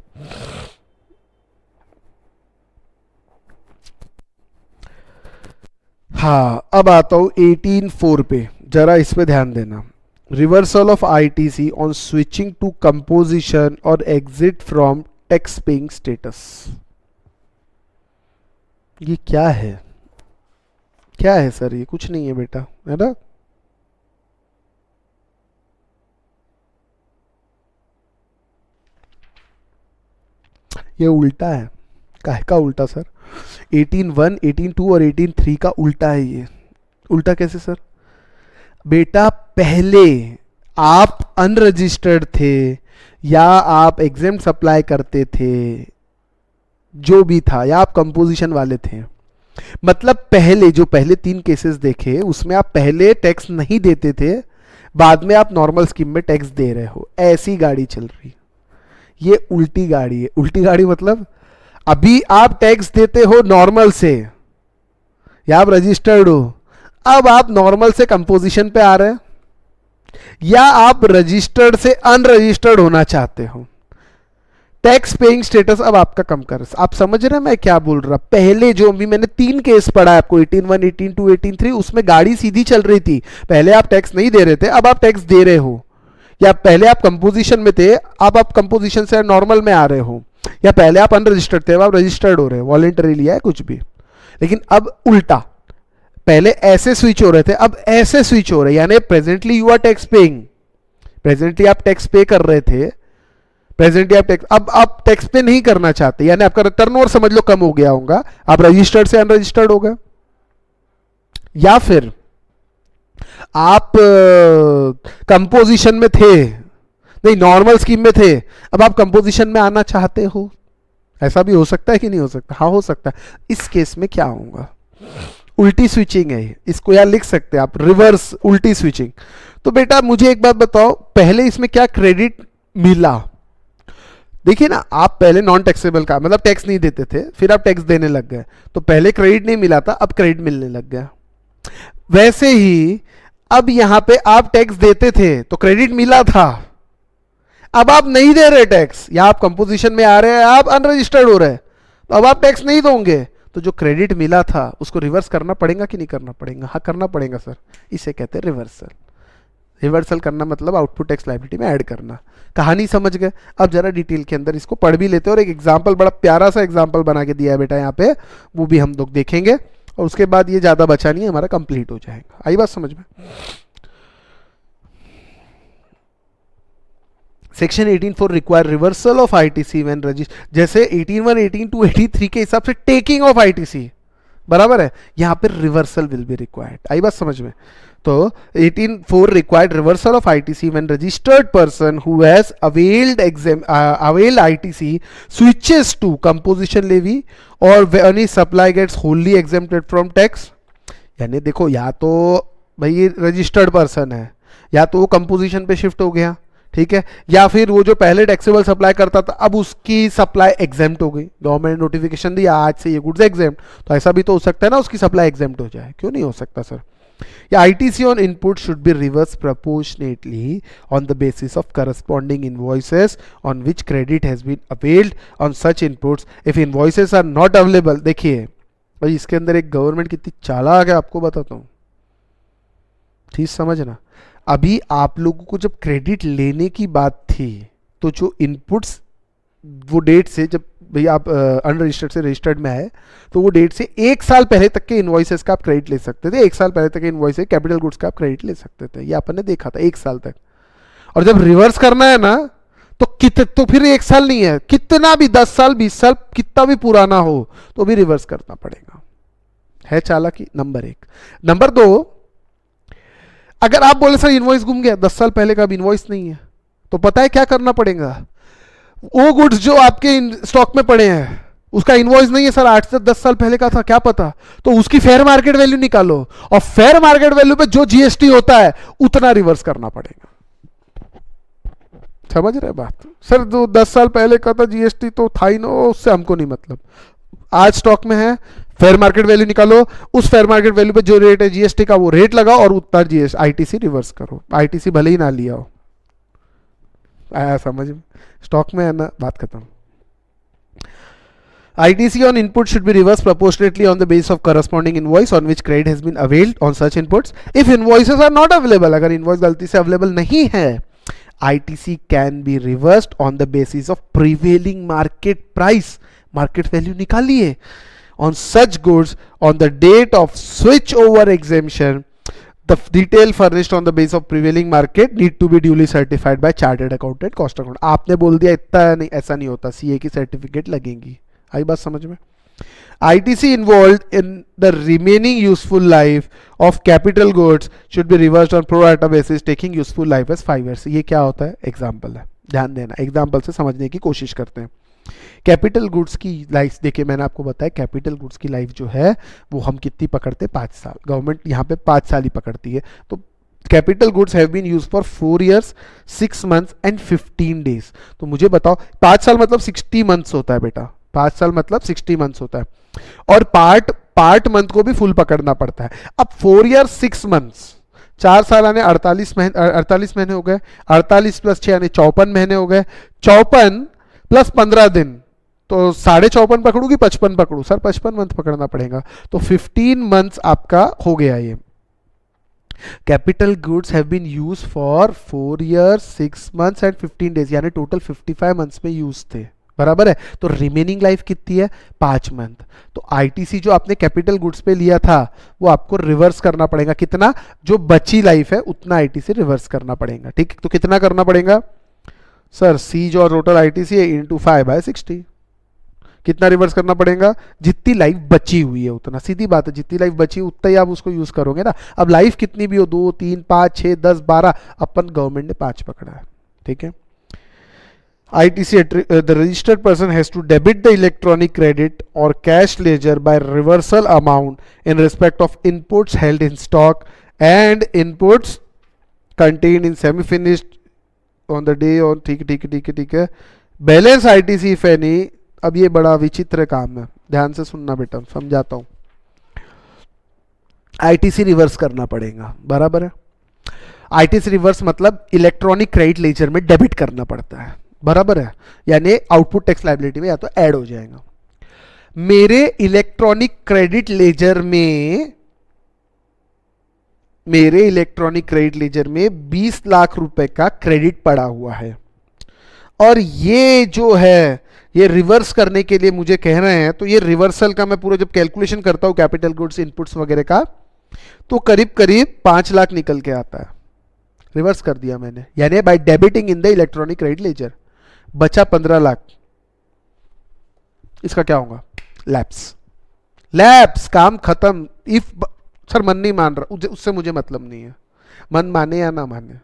हाँ, अब आता हूँ 18(4) पे, जरा इस पे ध्यान देना। Reversal of ITC on switching to composition और exit from tax paying status. ये क्या है, क्या है सर, ये कुछ नहीं है बेटा, है ना। ये उल्टा है, काहे का उल्टा सर, 18(1), 18(2) और 18(3) का उल्टा है। ये उल्टा कैसे सर, बेटा पहले आप अनरजिस्टर्ड थे या आप एग्जेम्प्ट सप्लाई करते थे, जो भी था, या आप कंपोजिशन वाले थे, मतलब पहले जो पहले 3 केसेस देखे उसमें आप पहले टैक्स नहीं देते थे, बाद में आप नॉर्मल स्कीम में टैक्स दे रहे हो, ऐसी गाड़ी चल रही। ये उल्टी गाड़ी है। उल्टी गाड़ी मतलब अभी आप टैक्स देते हो नॉर्मल से या आप रजिस्टर्ड हो, अब आप नॉर्मल से कंपोजिशन पे आ रहे हैं या आप रजिस्टर्ड से अनरजिस्टर्ड होना चाहते हो, टैक्स पेइंग स्टेटस अब आपका कम कर। आप समझ रहे हैं मैं क्या बोल रहा। पहले जो भी मैंने 3 केस पढ़ा है आपको, 18(1), 18(2), 18(3), उसमें गाड़ी सीधी चल रही थी। पहले आप टैक्स नहीं दे रहे थे, अब आप टैक्स दे रहे हो, या पहले आप कंपोजिशन में थे, अब आप कंपोजिशन से नॉर्मल में आ रहे हो, या पहले आप अनरजिस्टर्ड थे, अब आप रजिस्टर्ड हो रहे हो, वॉलंटरी लिया है कुछ भी। लेकिन अब उल्टा, पहले ऐसे स्विच हो रहे थे, अब ऐसे स्विच हो रहे, यानी presently you are tax paying, presently आप टैक्स पे कर रहे थे, प्रेजेंटली आप टैक्स, अब आप टैक्स पे नहीं करना चाहते, यानी आपका टर्नओवर समझ लो कम हो गया होगा, आप रजिस्टर्ड से अनरजिस्टर्ड हो गए। या फिर आप कंपोजिशन में थे, नहीं नॉर्मल स्कीम में थे, अब आप कंपोजिशन में आना चाहते हो, ऐसा भी हो सकता है कि नहीं हो सकता, हाँ हो सकता है। इस केस में क्या होगा, उल्टी स्विचिंग है, इसको यार लिख सकते हैं आप, रिवर्स उल्टी स्विचिंग। तो बेटा मुझे एक बात बताओ, पहले इसमें क्या क्रेडिट मिला? देखिए ना, आप पहले नॉन टैक्सेबल का मतलब टैक्स नहीं देते थे, फिर आप टैक्स देने लग गए, तो पहले क्रेडिट नहीं मिला था, अब क्रेडिट मिलने लग गया। वैसे ही अब यहां पे आप टैक्स देते थे तो क्रेडिट मिला था, अब आप नहीं दे रहे टैक्स, या आप कंपोजिशन में आ रहे हैं, आप अनरजिस्टर्ड हो रहे हैं, तो अब आप टैक्स नहीं दोगे, तो जो क्रेडिट मिला था उसको रिवर्स करना पड़ेगा कि नहीं करना पड़ेगा? हाँ करना पड़ेगा सर, इसे कहते हैं रिवर्सल। रिवर्सल करना मतलब आउटपुट टैक्स लायबिलिटी में ऐड करना। कहानी समझ गए? अब जरा डिटेल के अंदर इसको पढ़ भी लेते हैं, और एक एग्जांपल, बड़ा प्यारा सा एग्जांपल बना के दिया है बेटा यहाँ पे, वो भी हम लोग देखेंगे, और उसके बाद ये ज्यादा बचा नहीं है, हमारा कंप्लीट हो जाएगा। आई बात समझ में? Section 18(4) require reversal of ITC when register, जैसे 18(1), 18(2), 83 के हिसाब से टेकिंग ऑफ आईटीसी, बराबर है, यहां पर रिवर्सल विल बी रिक्वायर्ड। आई बात समझ में? तो 18(4) required reversal of ITC when registered person who has availed ITC switches to composition levy और when his supply gets wholly exempted from tax. यानी देखो, या तो भाई रजिस्टर्ड पर्सन है, या तो वो कंपोजिशन पे शिफ्ट हो गया, ठीक है, या फिर वो जो पहले टैक्सेबल सप्लाई करता था अब उसकी सप्लाई एग्जेम्प्ट हो गई, गवर्नमेंट ने नोटिफिकेशन दिया आज से ये गुड्स एग्जेम्प्ट, तो ऐसा भी तो हो सकता है ना उसकी सप्लाई एग्जेम्प्ट हो जाए, क्यों नहीं हो सकता सर? या ITC on input should be reverse proportionately on the basis of corresponding invoices on which credit has been availed on such inputs if invoices are not available. देखिए भाई, इसके अंदर एक गवर्नमेंट कितनी चालाक है आपको बताता हूँ, ठीक समझना। अभी आप लोगों को जब क्रेडिट लेने की बात थी, तो जो इनपुट्स वो डेट से, जब भाई आप अनरजिस्टर्ड से रजिस्टर्ड में आए, तो वो डेट से एक साल पहले तक के इनवॉइसेस का आप क्रेडिट ले सकते थे, एक साल पहले तक के इनवॉइस कैपिटल गुड्स का आप क्रेडिट ले सकते थे, ये अपन ने देखा था, एक साल तक। और जब रिवर्स करना है ना, तो फिर एक साल नहीं है, कितना भी 10 साल 20 साल कितना भी पुराना हो तो भी रिवर्स करना पड़ेगा। है चालाकी, नंबर एक। नंबर दो, अगर आप बोले सर इनवॉइस गुम गया, 10 साल पहले का अब इनवॉइस नहीं है, तो पता है क्या करना पड़ेगा? वो गुड्स जो आपके स्टॉक में पड़े हैं उसका इनवॉइस नहीं है सर, 8 से 10 साल पहले का था, क्या पता, तो उसकी फेयर मार्केट वैल्यू निकालो, और फेयर मार्केट वैल्यू पे जो जीएसटी होता है उतना रिवर्स करना पड़ेगा। समझ रहे बात? सर जो 10 साल पहले का था जीएसटी तो था ही ना, उससे हमको नहीं मतलब, आज स्टॉक में है, फेयर मार्केट वैल्यू निकालो, उस फेयर मार्केट वैल्यू पे जो रेट है जीएसटी का वो रेट लगाओ, और उतना जीएसटी आईटीसी रिवर्स करो, आईटीसी भले ही ना लिया हो। आया समझ में? स्टॉक में है ना, बात खत्म। ITC on input should be reversed proportionately on the basis of corresponding invoice on which credit has been availed on such inputs. If invoices are not available, अगर invoice गलती से available नहीं है, ITC can be reversed on the basis of prevailing market price. Market value निकालिए on such goods on the date of switch over exemption. The detail furnished on the basis of prevailing market need to be duly certified by chartered accountant, cost accountant. आपने बोल दिया इतना नहीं, ऐसा नहीं होता, CA की सर्टिफिकेट लगेंगी। आई बात समझ में? ITC involved in the remaining useful life of capital goods should be reversed on pro rata basis taking useful life as 5 years. ये क्या होता है? एग्जाम्पल है, ध्यान देना, एग्जाम्पल से समझने की कोशिश करते हैं। कैपिटल गुड्स की लाइफ देखिए, मैंने आपको बताया कैपिटल गुड्स की लाइफ जो है वो हम कितनी पकड़ते? 5 साल। गवर्नमेंट यहाँ पे 5 साल ही पकड़ती है। तो capital goods have been used for 4 years 6 months and 15 days। तो मुझे बताओ, 5 साल मतलब 60 months होता है बेटा, 5 साल मतलब 60 months होता है, और पार्ट मंथ को भी फुल पकड़ना पड़ता है। अब 4 years 6 months, 4 साल यानी 48 महीने हो गए, 48 + 6 यानी 54 महीने हो गए, 54 + 15 दिन, तो 54.5 पकड़ू कि 55 पकड़ू? सर 55 मंथ पकड़ना पड़ेगा, तो 15 months आपका हो गया। ये capital goods have been use for 4 years 6 months and 15 days, यानी टोटल 55 months में यूज थे, बराबर है। तो रिमेनिंग लाइफ कितनी है? 5 मंथ। तो आईटीसी जो आपने कैपिटल गुड्स पे लिया था वो आपको रिवर्स करना पड़ेगा, कितना? जो बची लाइफ है उतना आईटीसी रिवर्स करना पड़ेगा, ठीक। तो कितना करना पड़ेगा सर? सी जो टोटल आईटीसी है इंटू 5/60, कितना रिवर्स करना पड़ेगा? जितनी लाइफ बची हुई है उतना, सीधी बात है, जितनी लाइफ बची उतना ही आप उसको यूज करोगे ना। अब लाइफ कितनी भी हो, 2 3 5 6 10 12, अपन गवर्नमेंट ने 5 पकड़ा है, ठीक है। ITC, the registered person has to debit the electronic credit or cash ledger by reversal amount in respect of inputs held in stock and inputs contain in semi finished on the day on, ठीक है ठीक है ठीक है ठीक है। Balance ITC if any. अब ये बड़ा विचित्र काम है, ध्यान से सुनना बेटा, समझाता हूं। आईटीसी रिवर्स करना पड़ेगा, बराबर है। आईटीसी रिवर्स मतलब इलेक्ट्रॉनिक क्रेडिट लेजर में डेबिट करना पड़ता है, बराबर है, यानी आउटपुट टैक्स लायबिलिटी में या तो ऐड हो जाएगा। मेरे इलेक्ट्रॉनिक क्रेडिट लेजर में, मेरे इलेक्ट्रॉनिक क्रेडिट लेजर में 20 लाख रुपए का क्रेडिट पड़ा हुआ है, और ये जो है ये रिवर्स करने के लिए मुझे कह रहे हैं, तो ये रिवर्सल का मैं पूरा जब कैलकुलेशन करता हूं कैपिटल गुड्स इनपुट्स वगैरह का, तो करीब करीब 5 लाख निकल के आता है। रिवर्स कर दिया मैंने, यानी by debiting in the electronic credit laser. बचा 15 लाख, इसका क्या होगा? लैप्स। लैप्स, काम खत्म। इफ सर मन नहीं मान रहा, उससे मुझे मतलब नहीं है, मन माने या ना माने,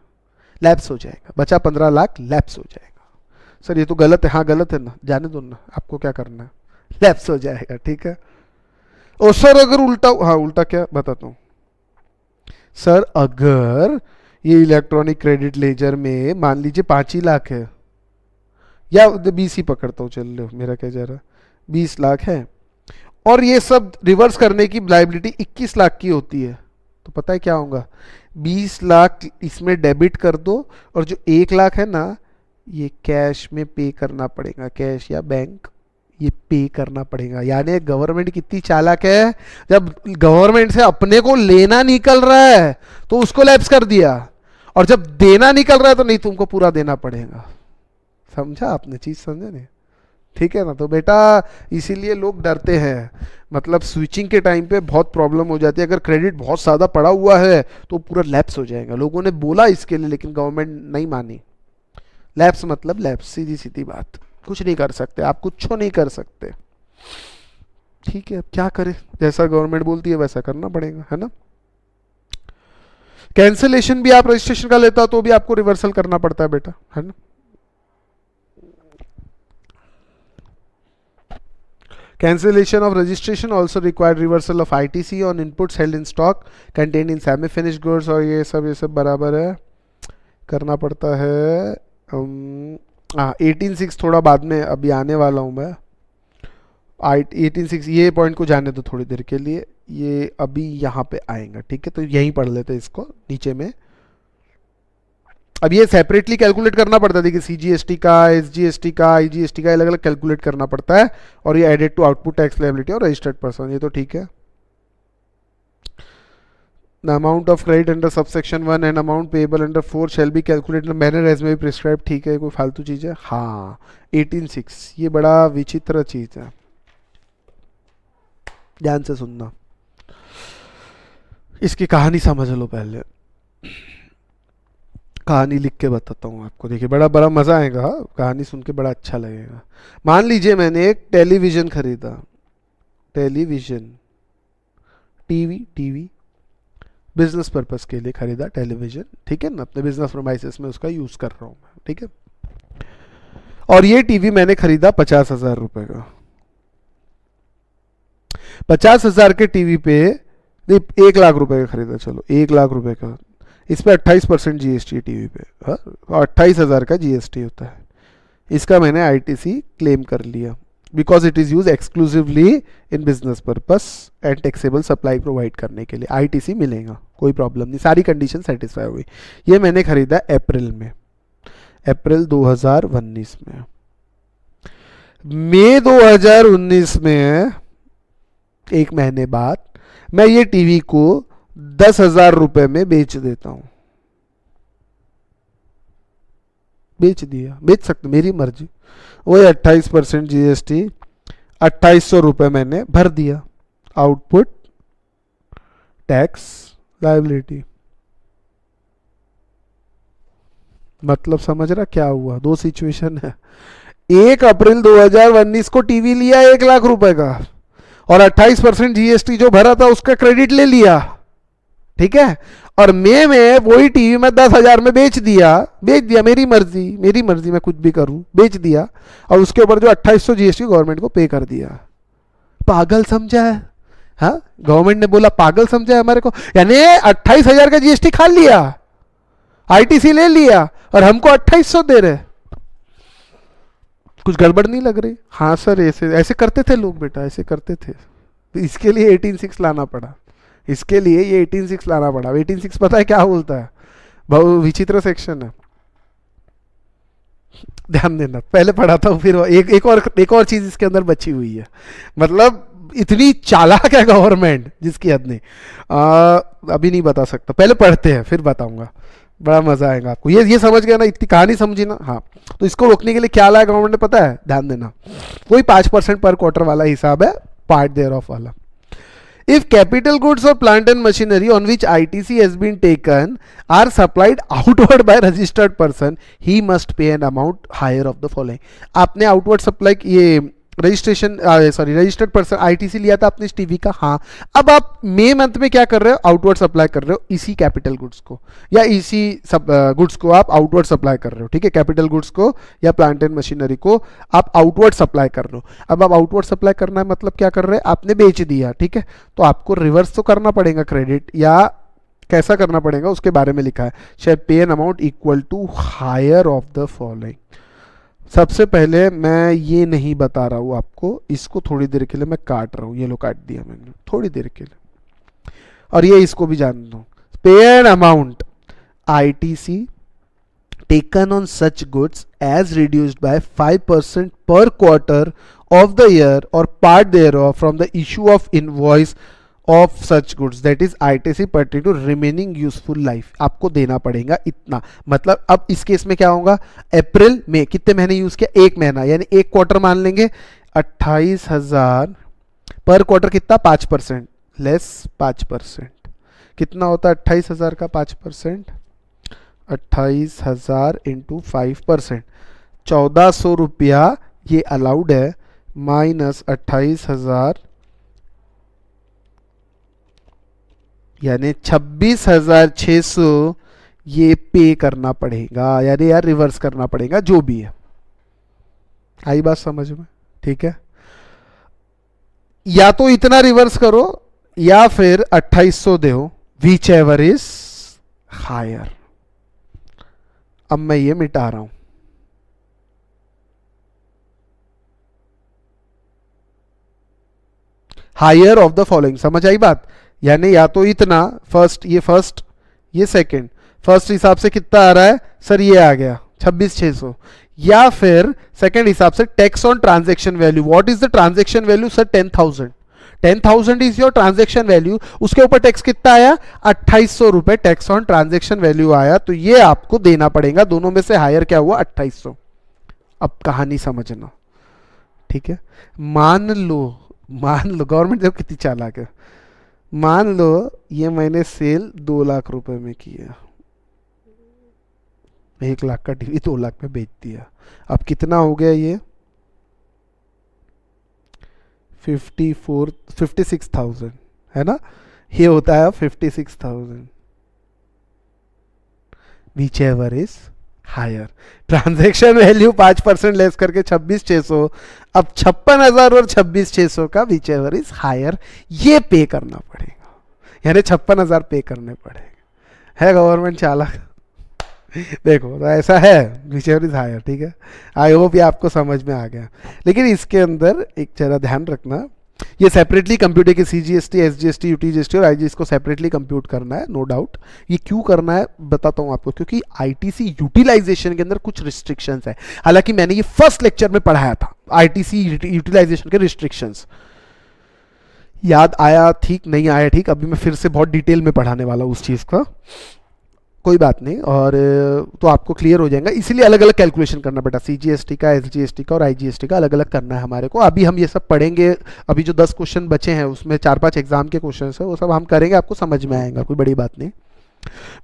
लैप्स हो जाएगा। बचा 15 लाख, लैप्स हो जाएगा। सर ये तो गलत है, हाँ गलत है ना, जाने दो ना, आपको क्या करना है, लैप्स हो जाएगा, ठीक है। ओ सर अगर उल्टा, हाँ उल्टा क्या बताता हूं सर, अगर ये इलेक्ट्रॉनिक क्रेडिट लेजर में मान लीजिए 5 ही लाख है, या 20 ही पकड़ता हूं, चल लो, मेरा क्या जा रहा, 20 लाख है, और ये सब रिवर्स करने की लायबिलिटी 21 लाख की होती है, तो पता है क्या होगा, 20 लाख इसमें डेबिट कर दो, और जो 1 लाख है ना, ये कैश में पे करना पड़ेगा, कैश या बैंक, ये पे करना पड़ेगा। यानी गवर्नमेंट कितनी चालाक है, जब गवर्नमेंट से अपने को लेना निकल रहा है तो उसको लैप्स कर दिया, और जब देना निकल रहा है तो नहीं, तुमको पूरा देना पड़ेगा। समझा आपने, चीज समझे नहीं, ठीक है ना। तो बेटा इसीलिए लोग डरते हैं, मतलब स्विचिंग के टाइम पे बहुत प्रॉब्लम हो जाती है। अगर क्रेडिट बहुत ज़्यादा पड़ा हुआ है तो पूरा लैप्स हो जाएगा। लोगों ने बोला इसके लिए, लेकिन गवर्नमेंट नहीं मानी। लैप्स मतलब लैप्स, सीधी सीधी बात, कुछ नहीं कर सकते आप, कुछ नहीं कर सकते, ठीक है। अब क्या करें, जैसा गवर्नमेंट बोलती है वैसा करना पड़ेगा, है ना। कैंसिलेशन भी आप रजिस्ट्रेशन का लेता तो भी आपको रिवर्सल करना पड़ता है बेटा, है ना। Cancellation of registration also required reversal of ITC on inputs held in stock contained in semi-finished goods, और ये सब बराबर है, करना पड़ता है। 18.6 थोड़ा बाद में अभी आने वाला हूँ मैं। 18.6 ये पॉइंट को जाने दो थोड़ी देर के लिए, ये अभी यहाँ पे आएगा, ठीक है। तो यहीं पढ़ लेते हैं इसको नीचे में। अब ये सेपरेटली कैलकुलेट करना पड़ता है कि सीजीएसटी का, एसजीएसटी का, आईजीएसटी का अलग अलग कैलकुलेट करना पड़ता है, और ये added to output tax liability और रजिस्टर्ड पर्सन, ये तो ठीक है। The amount of credit under subsection 1 and amount payable under 4 shall be calculated in manner as may be prescribe, ठीक है। कोई फालतू चीज है? हाँ 18.6 ये बड़ा विचित्र चीज है, ध्यान से सुनना, इसकी कहानी समझ लो पहले, कहानी लिख के बताता हूँ आपको, देखिए बड़ा बड़ा मज़ा आएगा, कहानी सुन के बड़ा अच्छा लगेगा। मान लीजिए मैंने एक टेलीविज़न खरीदा, टेलीविज़न, टीवी बिजनेस पर्पस के लिए खरीदा टेलीविज़न, ठीक है ना, अपने बिजनेस प्रोमाइसेस में उसका यूज़ कर रहा हूँ मैं, ठीक है। और ये टीवी मैंने खरीदा 50,000 रुपये का। 50,000 के टीवी पे 1 लाख रुपए का खरीदा, चलो 1 लाख रुपए का, इस पे 28% जीएसटी टीवी पे, हाँ, और 28,000 का जीएसटी होता है। इसका मैंने आईटीसी क्लेम कर लिया because it is use exclusively in business purpose and taxable supply provide करने के लिए आईटीसी मिलेगा, कोई प्रॉब्लम नहीं, सारी कंडीशन सेटिस्फाई हुई। ये मैंने खरीदा अप्रैल में, अप्रैल 2019 में। मई 2019 में, एक महीने बाद, मैं ये टीवी को 10,000 रुपए में बेच देता हूं। बेच दिया, बेच सकते, मेरी मर्जी। वही 28% जीएसटी, 2800 रुपए मैंने भर दिया, आउटपुट टैक्स लायबिलिटी। मतलब समझ रहा क्या हुआ? दो सिचुएशन है। 1 अप्रैल 2019 को टीवी लिया 1 लाख रुपए का, और 28% जीएसटी जो भरा था उसका क्रेडिट ले लिया, ठीक है। और मई में वही टीवी मैं 10,000 में बेच दिया, मेरी मर्जी, मैं कुछ भी करूं, बेच दिया, और उसके ऊपर जो 2800 जीएसटी गवर्नमेंट को पे कर दिया। पागल समझा है? हाँ, गवर्नमेंट ने बोला पागल समझा है हमारे को, यानी 28,000 का जीएसटी खा लिया, आईटीसी ले लिया और हमको 2800 दे रहे, कुछ गड़बड़ नहीं लग रही? हाँ सर ऐसे ऐसे करते थे लोग बेटा, ऐसे करते थे, तो इसके लिए 18.6 लाना पड़ा, इसके लिए ये 18.6 लाना पड़ा। 18.6 पता है क्या बोलता है? बहुत विचित्र सेक्शन है, ध्यान देना, पहले पढ़ा था फिर एक और चीज इसके अंदर बची हुई है, मतलब इतनी चालाक है गवर्नमेंट जिसकी हद नहीं। अभी नहीं बता सकता, पहले पढ़ते हैं फिर बताऊंगा, बड़ा मजा आएगा आपको। ये समझ गया ना, इतनी कहानी समझी ना? हाँ, तो इसको रोकने के लिए क्या लाया गवर्नमेंट ने पता है? ध्यान देना, कोई 5% पर क्वार्टर वाला हिसाब है, पार्ट देयर ऑफ वाला। If capital goods or plant and machinery on which ITC has been taken are supplied outward by registered person, he must pay an amount higher of the following. आपने outward supply ये registration registered person ITC लिया था आपने TV का, हाँ। अब आप मई month में क्या कर रहे हो? आउटवर्ड सप्लाई कर रहे हो इसी कैपिटल गुड्स को या इसी गुड्स को आप आउटवर्ड सप्लाई कर रहे हो, ठीक है? कैपिटल गुड्स को या प्लांट एंड मशीनरी को आप आउटवर्ड सप्लाई कर रहे हो। अब आप आउटवर्ड सप्लाई करना है मतलब क्या कर रहे हैं? आपने बेच दिया, ठीक है? तो आपको रिवर्स तो करना पड़ेगा क्रेडिट, या कैसा करना पड़ेगा उसके बारे में लिखा है, शायद pay an amount equal to higher of the following. सबसे पहले मैं ये नहीं बता रहा हूँ आपको, इसको थोड़ी देर के लिए मैं काट रहा हूँ, ये लो काट दिया मैंने थोड़ी देर के लिए, और ये इसको भी जान दो। Pay an amount ITC taken on such goods as reduced by 5% per quarter of the year और part thereof from the issue of invoice of such goods that is ITC pertaining to remaining useful life. आपको देना पड़ेगा इतना, मतलब अब इस case में क्या होगा? अप्रैल में कितने महीने यूज किया? एक महीना, यानी एक क्वार्टर मान लेंगे। 28,000 पर क्वार्टर, कितना? 5% लेस 5%, कितना होता है 28,000 का 5%? 28,000 इंटू 5%, 1400 रुपया ये अलाउड है, माइनस 28,000 यानी 26,600 ये पे करना पड़ेगा, यानी यार रिवर्स करना पड़ेगा, जो भी है। आई बात समझ में? ठीक है, या तो इतना रिवर्स करो या फिर 2800 दो, विच एवर इज हायर। अब मैं ये मिटा रहा हूं, हायर ऑफ द फॉलोइंग, समझ आई बात? यानी या तो इतना फर्स्ट, ये सेकंड, फर्स्ट हिसाब से कितना आ रहा है सर? ये आ गया 26,600, या फिर सेकंड हिसाब से tax on transaction value. What is the transaction value sir? 10,000, 10,000 is your transaction value, उसके ऊपर टैक्स कितना आया? 2800 रुपए टैक्स ऑन ट्रांजैक्शन वैल्यू आया, तो ये आपको देना पड़ेगा। दोनों में से हायर क्या हुआ? 2800। अब कहानी समझना, ठीक है? मान लो गवर्नमेंट देखो कितनी चालाक है, मान लो ये मैंने सेल 2 लाख रुपए में किया, 1 लाख का टीवी 2 लाख में बेच दिया। अब कितना हो गया ये? 56,000 है ना? ये होता है 56,000, whichever is higher. Transaction value 5% less करके 26,600, अब 56,000 और 26,600 का विच एवर इज हायर ये पे करना पड़ेगा, यानी 56,000 पे करने पड़ेगा। है गवर्नमेंट चालाक? देखो तो ऐसा है, विच एवर इज हायर, ठीक है? आई होप ये आपको समझ में आ गया। लेकिन इसके अंदर एक जरा ध्यान रखना, ये सेपरेटली कंप्यूट है कि सीजीएसटी, एसजीएसटी, यूटीजीएसटी और आईजीएसटी को सेपरेटली कंप्यूट करना है, नो डाउट। ये क्यों करना है बताता हूं आपको, क्योंकि आईटीसी यूटिलाइजेशन के अंदर कुछ रिस्ट्रिक्शंस है। हालांकि मैंने ये फर्स्ट लेक्चर में पढ़ाया था आईटीसी यूटिलाइजेशन के रिस्ट्रिक्शंस, याद आया ठीक, नहीं आया ठीक, अभी मैं फिर से बहुत डिटेल में पढ़ाने वाला हूं उस चीज का, कोई बात नहीं, और तो आपको क्लियर हो जाएगा। इसीलिए अलग अलग कैलकुलेशन करना पड़ता, सीजीएसटी का, एसजीएसटी का और आईजीएसटी का अलग अलग करना है हमारे को। अभी हम ये सब पढ़ेंगे, अभी जो 10 क्वेश्चन बचे हैं उसमें 4-5 एग्जाम के क्वेश्चन है, वो सब हम करेंगे, आपको समझ में आएगा, कोई बड़ी बात नहीं।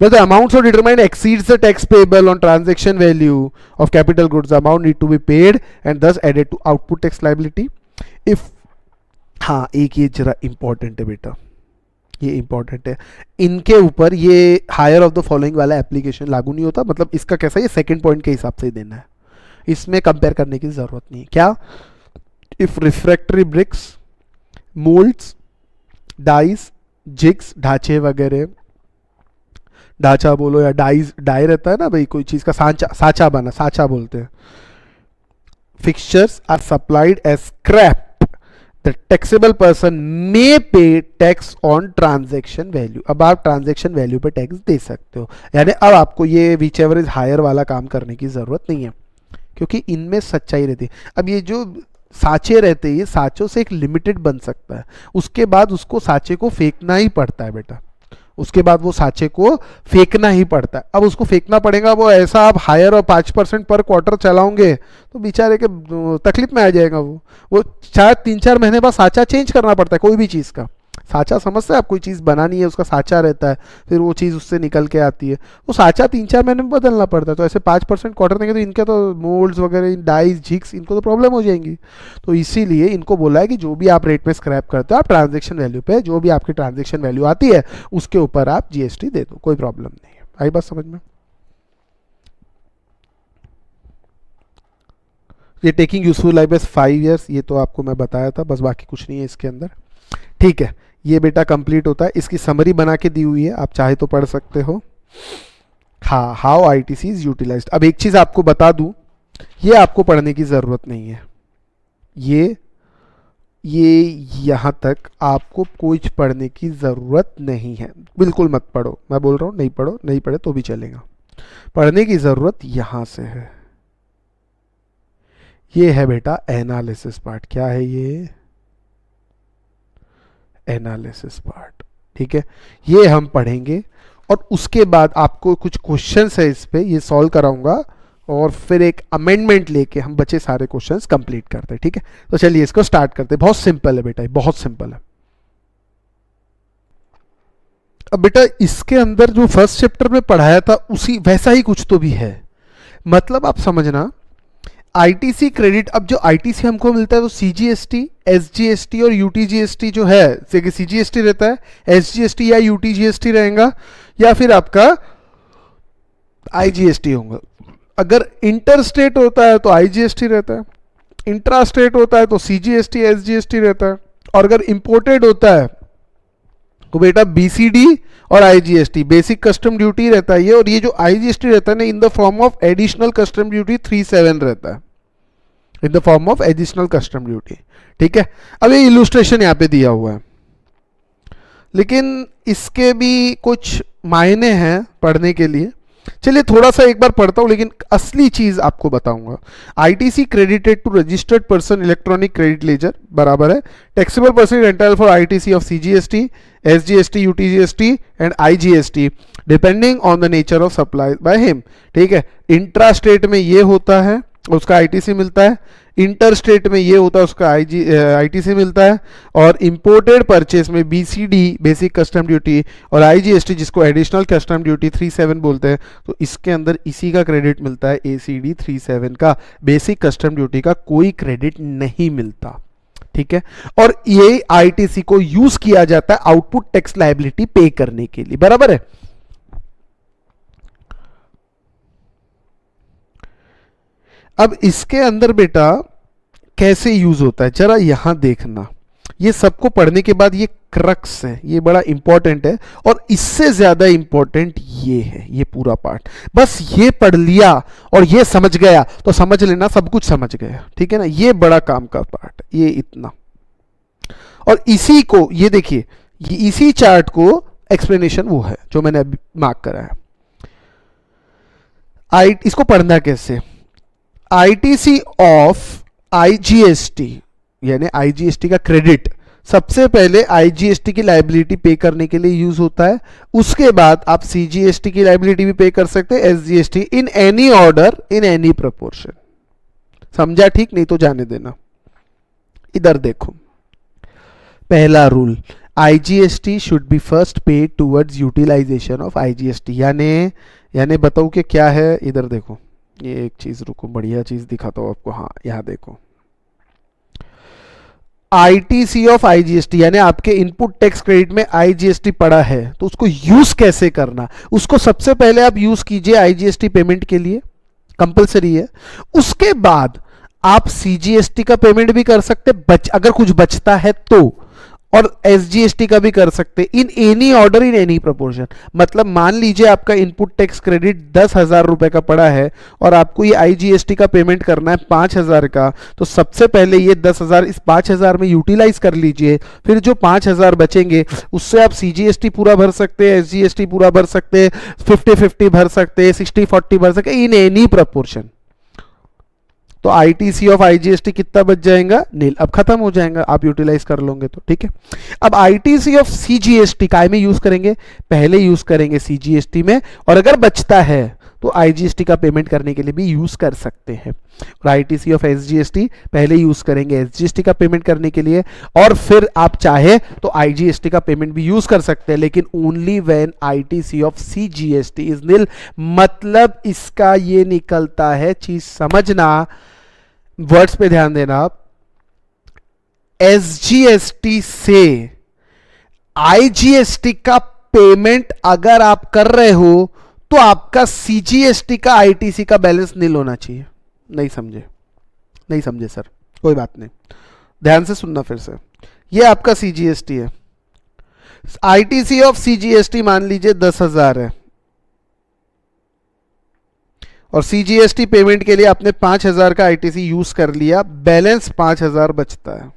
Whether the amounts are determined exceeds the tax payable on transaction value of capital goods, the amount need to be paid and thus added to output tax liability. If हाँ, एक ये जरा इंपॉर्टेंट है बेटा, ये इंपॉर्टेंट है, इनके ऊपर ये हायर ऑफ द फॉलोइंग वाला एप्लीकेशन लागू नहीं होता। मतलब इसका कैसा, ये सेकंड पॉइंट के हिसाब से ही देना है, इसमें कंपेयर करने की जरूरत नहीं। क्या? If refractory bricks, moulds, dies, jigs, ढांचे वगैरह ढांचा बोलो या डाई रहता है ना भाई, कोई चीज का सांचा, साचा बना, साचा बोलते हैं। Fixtures are supplied as scrap, the taxable person may pay tax on transaction value. अब आप ट्रांजैक्शन वैल्यू पे टैक्स दे सकते हो, यानी अब आपको ये विच एवर इज हायर वाला काम करने की जरूरत नहीं है, क्योंकि इनमें सच्चाई रहती है। अब ये जो साचे रहते हैं, ये साचों से एक लिमिटेड बन सकता है, उसके बाद उसको साचे को फेंकना ही पड़ता है बेटा, उसके बाद वो साचे को फेंकना ही पड़ता है। अब उसको फेंकना पड़ेगा, वो ऐसा आप हायर और 5% पर क्वार्टर चलाओगे तो बेचारे के तकलीफ में आ जाएगा। वो शायद 3-4 महीने बाद साचा चेंज करना पड़ता है कोई भी चीज़ का। साचा समझते हैं आप, कोई चीज़ बनानी है उसका साचा रहता है, फिर वो चीज़ उससे निकल के आती है, वो साचा 3-4 महीने में बदलना पड़ता है। तो ऐसे 5% क्वार्टर देंगे तो इनके तो मोल्ड्स वगैरह, डाइज, जिक्स, इनको तो प्रॉब्लम हो जाएंगी। तो इसीलिए इनको बोला है कि जो भी आप रेट में स्क्रैप करते हो, आप ट्रांजेक्शन वैल्यू पे जो भी आपकी ट्रांजेक्शन वैल्यू आती है उसके ऊपर आप जीएसटी दे दो, कोई प्रॉब्लम नहीं है। आई बात समझ में? ये taking useful life as 5 years, ये तो आपको मैं बताया था, बस बाकी कुछ नहीं है इसके अंदर। ठीक है, ये बेटा कंप्लीट होता है। इसकी समरी बना के दी हुई है, आप चाहे तो पढ़ सकते हो। हाँ, हाउ आईटीसी इज यूटिलाइज्ड। अब एक चीज आपको बता दूं, ये आपको पढ़ने की जरूरत नहीं है, ये यहां तक आपको कुछ पढ़ने की जरूरत नहीं है, बिल्कुल मत पढ़ो। मैं बोल रहा हूं नहीं पढ़ो, नहीं पढ़े तो भी चलेगा। पढ़ने की जरूरत यहां से है, ये है बेटा एनालिसिस पार्ट। क्या है ये? Analysis part. ठीक है, ये हम पढ़ेंगे और उसके बाद आपको कुछ क्वेश्चंस है इस पे, ये सॉल्व कराऊंगा और फिर एक अमेंडमेंट लेके हम बचे सारे क्वेश्चंस कंप्लीट करते हैं। ठीक है, तो चलिए इसको स्टार्ट करते हैं। बहुत सिंपल है बेटा, बहुत सिंपल है। अब बेटा इसके अंदर जो फर्स्ट चैप्टर में पढ़ाया था उसी वैसा ही कुछ तो भी है, मतलब आप समझना। आईटीसी क्रेडिट, अब जो आईटीसी हमको मिलता है वो सीजीएसटी, एसजीएसटी और यूटीजीएसटी जो है, जैसे सीजीएसटी रहता है, एसजीएसटी या यूटीजीएसटी रहेगा, या फिर आपका आईजीएसटी होगा। अगर इंटर स्टेट होता है तो आईजीएसटी रहता है, इंट्रा स्टेट होता है तो सीजीएसटी, एसजीएसटी रहता है, और अगर इंपोर्टेड होता है तो बेटा बीसीडी और आईजीएसटी, बेसिक कस्टम ड्यूटी रहता है ये। और ये जो आईजीएसटी रहता है ना, इन the form of additional custom duty 37 रहता है, in the form of additional custom duty. ठीक है, अब ये इलुस्ट्रेशन यहाँ पे दिया हुआ है, लेकिन इसके भी कुछ मायने हैं पढ़ने के लिए। चलिए थोड़ा सा एक बार पढ़ता हूं, लेकिन असली चीज आपको बताऊंगा। ITC credited to registered person electronic credit ledger बराबर है taxable person entitled for ITC of CGST, SGST, UTGST and IGST depending on the nature of supply by him. ठीक है, इंट्रा स्टेट में ये होता है, उसका आईटीसी मिलता है, इंटर स्टेट में ये होता है, उसका आईटीसी मिलता है, और इंपोर्टेड परचेस में बीसीडी, बेसिक कस्टम ड्यूटी, और आईजीएसटी जिसको एडिशनल कस्टम ड्यूटी 37 बोलते हैं, तो इसके अंदर इसी का क्रेडिट मिलता है, एसीडी 37 का। बेसिक कस्टम ड्यूटी का कोई क्रेडिट नहीं मिलता। ठीक है, और ये आईटीसी को यूज किया जाता है आउटपुट टैक्स लायबिलिटी पे करने के लिए, बराबर है। अब इसके अंदर बेटा कैसे यूज होता है जरा यहां देखना। ये सबको पढ़ने के बाद ये क्रक्स है, ये बड़ा इंपॉर्टेंट है, और इससे ज्यादा इंपॉर्टेंट ये है, ये पूरा पार्ट। बस ये पढ़ लिया और ये समझ गया तो समझ लेना सब कुछ समझ गया। ठीक है ना, ये बड़ा काम का पार्ट, ये इतना। और इसी को ये देखिए, इसी चार्ट को एक्सप्लेनेशन वो है जो मैंने अभी मार्क करा है। इसको पढ़ना कैसे? आईटीसी ऑफ आईजीएसटी, यानी आईजीएसटी का क्रेडिट सबसे पहले आईजीएसटी की लायबिलिटी पे करने के लिए यूज होता है, उसके बाद आप सीजीएसटी की लायबिलिटी भी पे कर सकते हैं, SGST, in any order, in any proportion. समझा? ठीक, नहीं तो जाने देना। इधर देखो, पहला rule, IGST should be first paid towards utilisation of IGST. यानी बताओ कि क्या है, इधर देखो, ये एक चीज रुको, बढ़िया चीज दिखाता हूं आपको। हाँ, यहां देखो, आईटीसी ऑफ आईजीएसटी, यानी आपके इनपुट टैक्स क्रेडिट में आईजीएसटी पड़ा है, तो उसको यूज कैसे करना? उसको सबसे पहले आप यूज कीजिए आईजीएसटी पेमेंट के लिए, कंपलसरी है। उसके बाद आप सीजीएसटी का पेमेंट भी कर सकते, अगर कुछ बचता है तो, और एसजीएसटी का भी कर सकते इन any order in any proportion. मतलब मान लीजिए आपका इनपुट टैक्स क्रेडिट 10,000 रुपए का पड़ा है और आपको ये आईजीएसटी का पेमेंट करना है 5,000 का, तो सबसे पहले ये 10,000 इस 5,000 में यूटिलाइज कर लीजिए, फिर जो 5,000 बचेंगे उससे आप सीजीएसटी पूरा भर सकते हैं, एसजीएसटी पूरा भर सकते हैं, 50-50 भर सकते हैं, 60-40 भर सकते हैं इन एनी प्रोपोर्शन। तो आईटीसी ऑफ आईजीएसटी कितना बच जाएगा? नील। अब खत्म हो जाएगा आप यूटिलाइज कर लोगे तो, ठीक है। अब आईटीसी ऑफ सीजीएसटी काय में यूज करेंगे? पहले यूज करेंगे सीजीएसटी में, और अगर बचता है तो आईजीएसटी का पेमेंट करने के लिए भी यूज कर सकते हैं। और आईटीसी ऑफ एसजीएसटी पहले यूज करेंगे एसजीएसटी का पेमेंट करने के लिए, और फिर आप चाहे तो आईजीएसटी का पेमेंट भी यूज कर सकते हैं, लेकिन only when ITC of CGST is nil. मतलब इसका ये निकलता है, चीज समझना, वर्ड्स पे ध्यान देना आप, एसजीएसटी से आईजीएसटी का पेमेंट अगर आप कर रहे हो तो आपका सीजीएसटी का आईटीसी का बैलेंस नील होना चाहिए। नहीं समझे? नहीं समझे सर, कोई बात नहीं, ध्यान से सुनना फिर से। ये आपका सीजीएसटी है, आईटीसी ऑफ सीजीएसटी मान लीजिए 10,000 है, और सीजीएसटी पेमेंट के लिए आपने 5,000 का आईटीसी यूज कर लिया, बैलेंस 5,000 बचता है,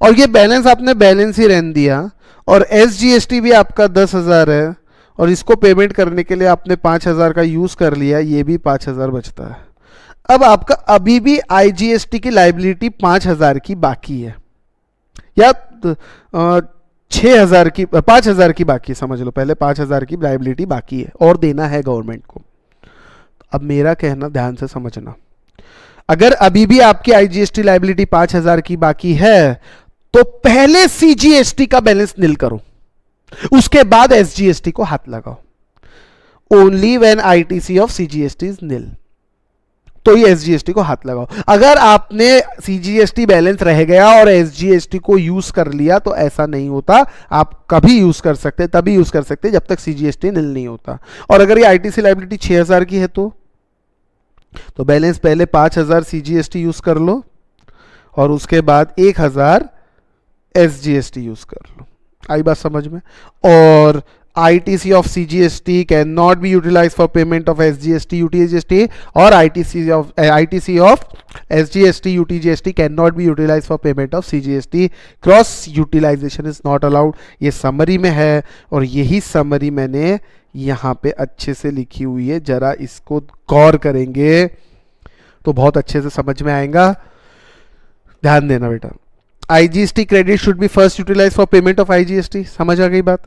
और ये बैलेंस आपने बैलेंस ही रहने दिया, और एसजीएसटी भी आपका 10,000 है और इसको पेमेंट करने के लिए आपने 5,000 का यूज कर लिया, ये भी 5,000 बचता है। अब आपका अभी भी आईजीएसटी की लाइबिलिटी 5,000 की बाकी है, या 6,000 की, 5,000 की बाकी, समझ लो, पहले 5,000 की लाइबिलिटी बाकी है और देना है गवर्नमेंट को। अब मेरा कहना ध्यान से समझना, अगर अभी भी आपकी आईजीएसटी लाइबिलिटी 5,000 की बाकी है तो पहले सीजीएसटी का बैलेंस नील करो, उसके बाद एसजीएसटी को हाथ लगाओ। Only when ITC of CGST is nil, तो ये एसजीएसटी को हाथ लगाओ। अगर आपने सीजीएसटी बैलेंस रह गया और एसजीएसटी को यूज कर लिया तो ऐसा नहीं होता, आप कभी यूज कर सकते, तभी यूज कर सकते जब तक सीजीएसटी नील नहीं होता। और अगर ये आईटीसी लाइबिलिटी 6,000 की है तो बैलेंस पहले 5,000 सीजीएसटी यूज कर लो और उसके बाद 1,000 एसजीएसटी यूज कर लो। आई बात समझ में? और ITC of CGST cannot be utilized for payment of SGST, UTGST, or ITC of SGST, UTGST cannot be utilized for payment of CGST. Cross utilization is not allowed. ये समरी में है और यही समरी मैंने यहाँ पे अच्छे से लिखी हुई है, जरा इसको गौर करेंगे तो बहुत अच्छे से समझ में आएगा। ध्यान देना बेटा, IGST credit should be first utilized for payment of IGST. समझ आ गई बात?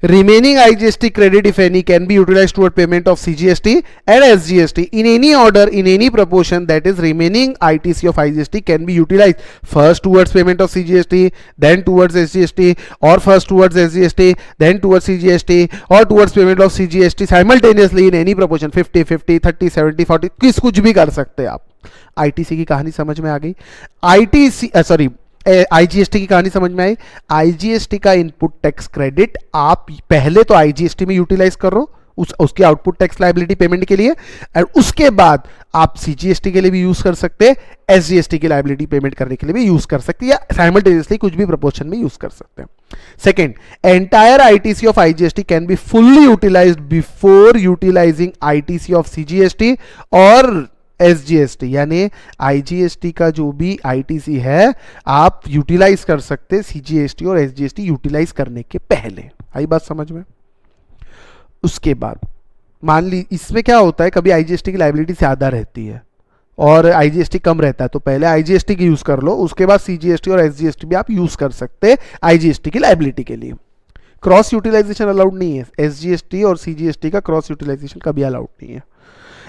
Remaining IGST credit, if any, can be utilized toward payment of CGST and SGST in any order, in any proportion. That is, remaining ITC of IGST can be utilized first towards payment of CGST, then towards SGST, or first towards SGST, then towards CGST, or towards payment of CGST simultaneously in any proportion, 50-50, 30-70, 40, कुछ भी कर सकते हैं आप। ITC की कहानी समझ में आ गई? आईजीएसटी की कहानी समझ में आई? आईजीएसटी का इनपुट टैक्स क्रेडिट आप पहले तो आईजीएसटी में यूटिलाइज करो उसकी आउटपुट टैक्स लायबिलिटी पेमेंट के लिए, और उसके बाद आप सीजीएसटी के लिए भी यूज कर सकते हैं, एसजीएसटी की लायबिलिटी पेमेंट करने के लिए भी यूज कर सकते हैं, या साइमल्टेनियसली कुछ भी प्रोपोर्शन में यूज कर सकते हैं। Second, entire ITC of IGST can be fully utilised before utilising ITC of CGST और एसजीएसटी, यानी आईजीएसटी का जो भी आईटीसी है आप यूटिलाइज कर सकते सीजीएसटी और एसजीएसटी यूटिलाइज करने के पहले। आई बात समझ में? उसके बाद मान ली इसमें क्या होता है, कभी आईजीएसटी की लायबिलिटी ज्यादा रहती है और आईजीएसटी कम रहता है, तो पहले आईजीएसटी की यूज कर लो, उसके बाद सीजीएसटी और एसजीएसटी भी आप यूज कर सकते हैं आईजीएसटी की लायबिलिटी के लिए। क्रॉस यूटिलाइजेशन अलाउड नहीं है, एसजीएसटी और सीजीएसटी का क्रॉस यूटिलाइजेशन कभी अलाउड नहीं है।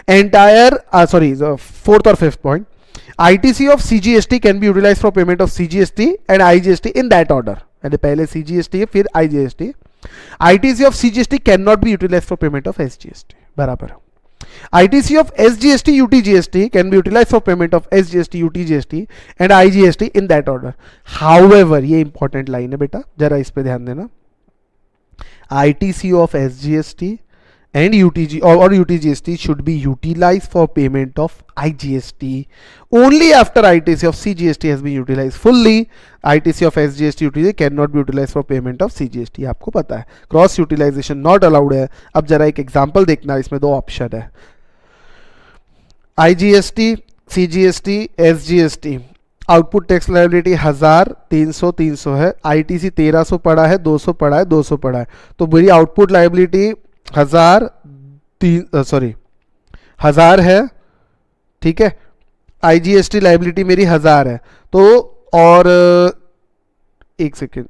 Fourth or fifth point, ITC of CGST can be utilized for payment of CGST and IGST in that order. यानी पहले CGST है फिर IGST. ITC of CGST cannot be utilized for payment of SGST. बराबर. ITC of SGST UTGST can be utilized for payment of SGST UTGST and IGST in that order. However, ये important line है बेटा, जरा इस पे ध्यान देना. ITC of SGST and UTG or UTGST should be utilized for payment of IGST only after ITC of CGST has been utilized fully. ITC of SGST UTG cannot be utilized for payment of CGST. आपको पता है cross utilisation not allowed है. अब जरा एक example देखना, इसमें दो ऑप्शन है, IGST, CGST, SGST. Output tax liability 1000, 300, 300 है. ITC 1300 पड़ा है, 200 पड़ा है, 200 पड़ा है. तो मेरी आउटपुट लायबिलिटी 1000 है, ठीक है. IGST लायबिलिटी मेरी 1000 है. तो और एक सेकेंड,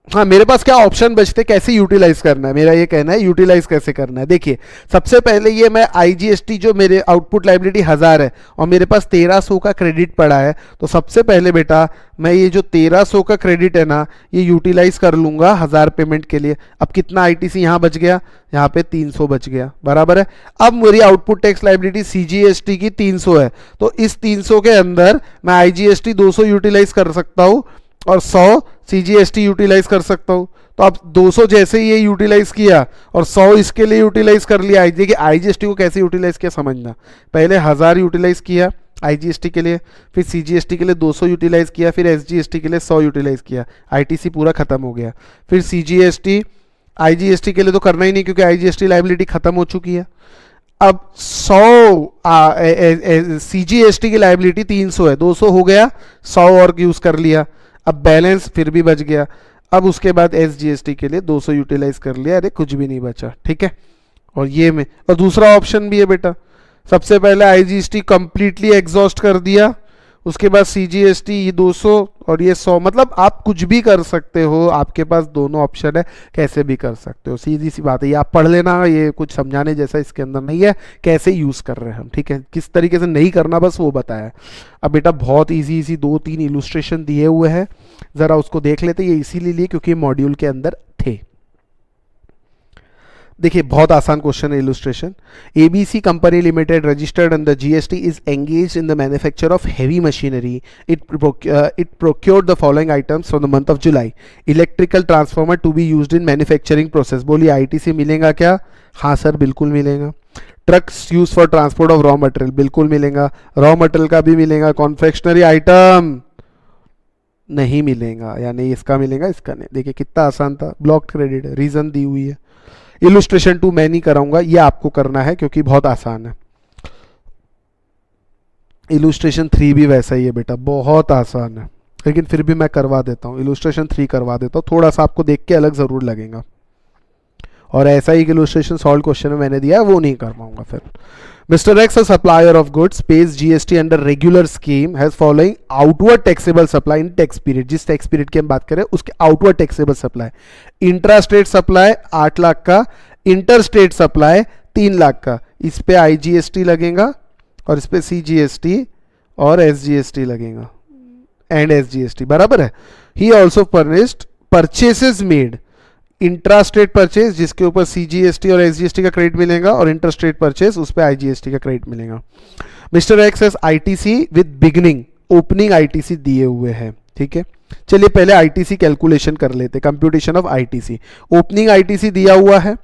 हाँ मेरे पास क्या ऑप्शन बचते, कैसे यूटिलाइज करना है, मेरा ये कहना है यूटिलाइज कैसे करना है. देखिए सबसे पहले ये मैं IGST जो मेरे आउटपुट लायबिलिटी 1000 है और मेरे पास 1300 का क्रेडिट पड़ा है, तो सबसे पहले बेटा मैं ये जो 1300 का क्रेडिट है ना, ये यूटिलाइज कर लूंगा 1000 पेमेंट के लिए. अब कितना ITC यहाँ बच गया, यहाँ पे 300 बच गया, बराबर है. अब मेरी आउटपुट टैक्स लायबिलिटी CGST की 300 है, तो इस 300 के अंदर मैं IGST 200 यूटिलाइज कर सकता हूँ और 100 CGST यूटिलाइज कर सकता हूँ. तो अब 200 जैसे ही ये यूटिलाइज किया और 100 इसके लिए यूटिलाइज कर लिया. देखिए IGST को कैसे यूटिलाइज किया समझना, पहले 1000 यूटिलाइज किया IGST के लिए, फिर CGST के लिए 200 यूटिलाइज किया, फिर SGST के लिए 100 यूटिलाइज किया, ITC पूरा खत्म हो गया. फिर CGST, IGST के लिए तो करना ही नहीं क्योंकि IGST लायबिलिटी खत्म हो चुकी है. अब 100 CGST की लायबिलिटी 300 है, 200 हो गया, 100 और यूज कर लिया, अब बैलेंस फिर भी बच गया. अब उसके बाद SGST के लिए 200 यूटिलाइज कर लिया, अरे कुछ भी नहीं बचा, ठीक है. और ये में और दूसरा ऑप्शन भी है बेटा, सबसे पहले IGST कंप्लीटली एग्जॉस्ट कर दिया, उसके बाद CGST ये 200 और ये 100, मतलब आप कुछ भी कर सकते हो, आपके पास दोनों ऑप्शन है, कैसे भी कर सकते हो. सीधी सी बात है, ये आप पढ़ लेना, ये कुछ समझाने जैसा इसके अंदर नहीं है, कैसे यूज़ कर रहे हैं हम, ठीक है. किस तरीके से नहीं करना बस वो बताया. अब बेटा बहुत ईजी 2-3 इलुस्ट्रेशन दिए हुए हैं, ज़रा उसको देख लेते. ये इसीलिए लिए क्योंकि मॉड्यूल के अंदर थे. देखिए बहुत आसान क्वेश्चन है. Illustration, ABC company limited registered under GST is engage in the manufacture of heavy machinery. It procured the following items from the month of July. Electrical transformer to be used in manufacturing process. बोलिए ITC मिलेगा क्या? हाँ sir बिल्कुल मिलेगा. Trucks use for transport of raw material, बिल्कुल मिलेगा. Raw material का भी मिलेगा. कॉन्फेक्शनरी आइटम नहीं मिलेगा, यानी इसका मिलेगा, इसका नहीं. देखिए कितना आसान था. ब्लॉक्ड क्रेडिट, रीजन दी हुई है. इलुस्ट्रेशन 2 मैं नहीं कराऊंगा, ये आपको करना है क्योंकि बहुत आसान है. इलुस्ट्रेशन 3 भी वैसा ही है बेटा, बहुत आसान है, लेकिन फिर भी मैं करवा देता हूँ. इलुस्ट्रेशन 3 करवा देता हूँ, थोड़ा सा आपको देख के अलग जरूर लगेगा. और ऐसा ही इलुस्ट्रेशन सॉल्व क्वेश्चन में मैंने दिया है वो नहीं कर पाऊंगा फिर. Mr. X, a supplier of goods, pays GST under regular scheme, has following outward taxable supply in tax period. जिस tax period की हम बात करें उसके outward taxable supply. Intra-state supply 8 lakh का, interstate supply 3 लाख का. इस पे IGST लगेगा और इस पे CGST और SGST लगेगा and SGST, बराबर है. He also furnished purchases made. Intrastate purchase जिसके ऊपर CGST और SGST का क्रेडिट मिलेगा और इंटरस्टेट परचेज उस पर IGST का क्रेडिट मिलेगा. Mister x S ITC with beginning, opening ITC दिए हुए हैं, ठीक है. चलिए पहले ITC कैलकुलेशन कर लेते, computation of ITC. Opening ITC दिया हुआ है,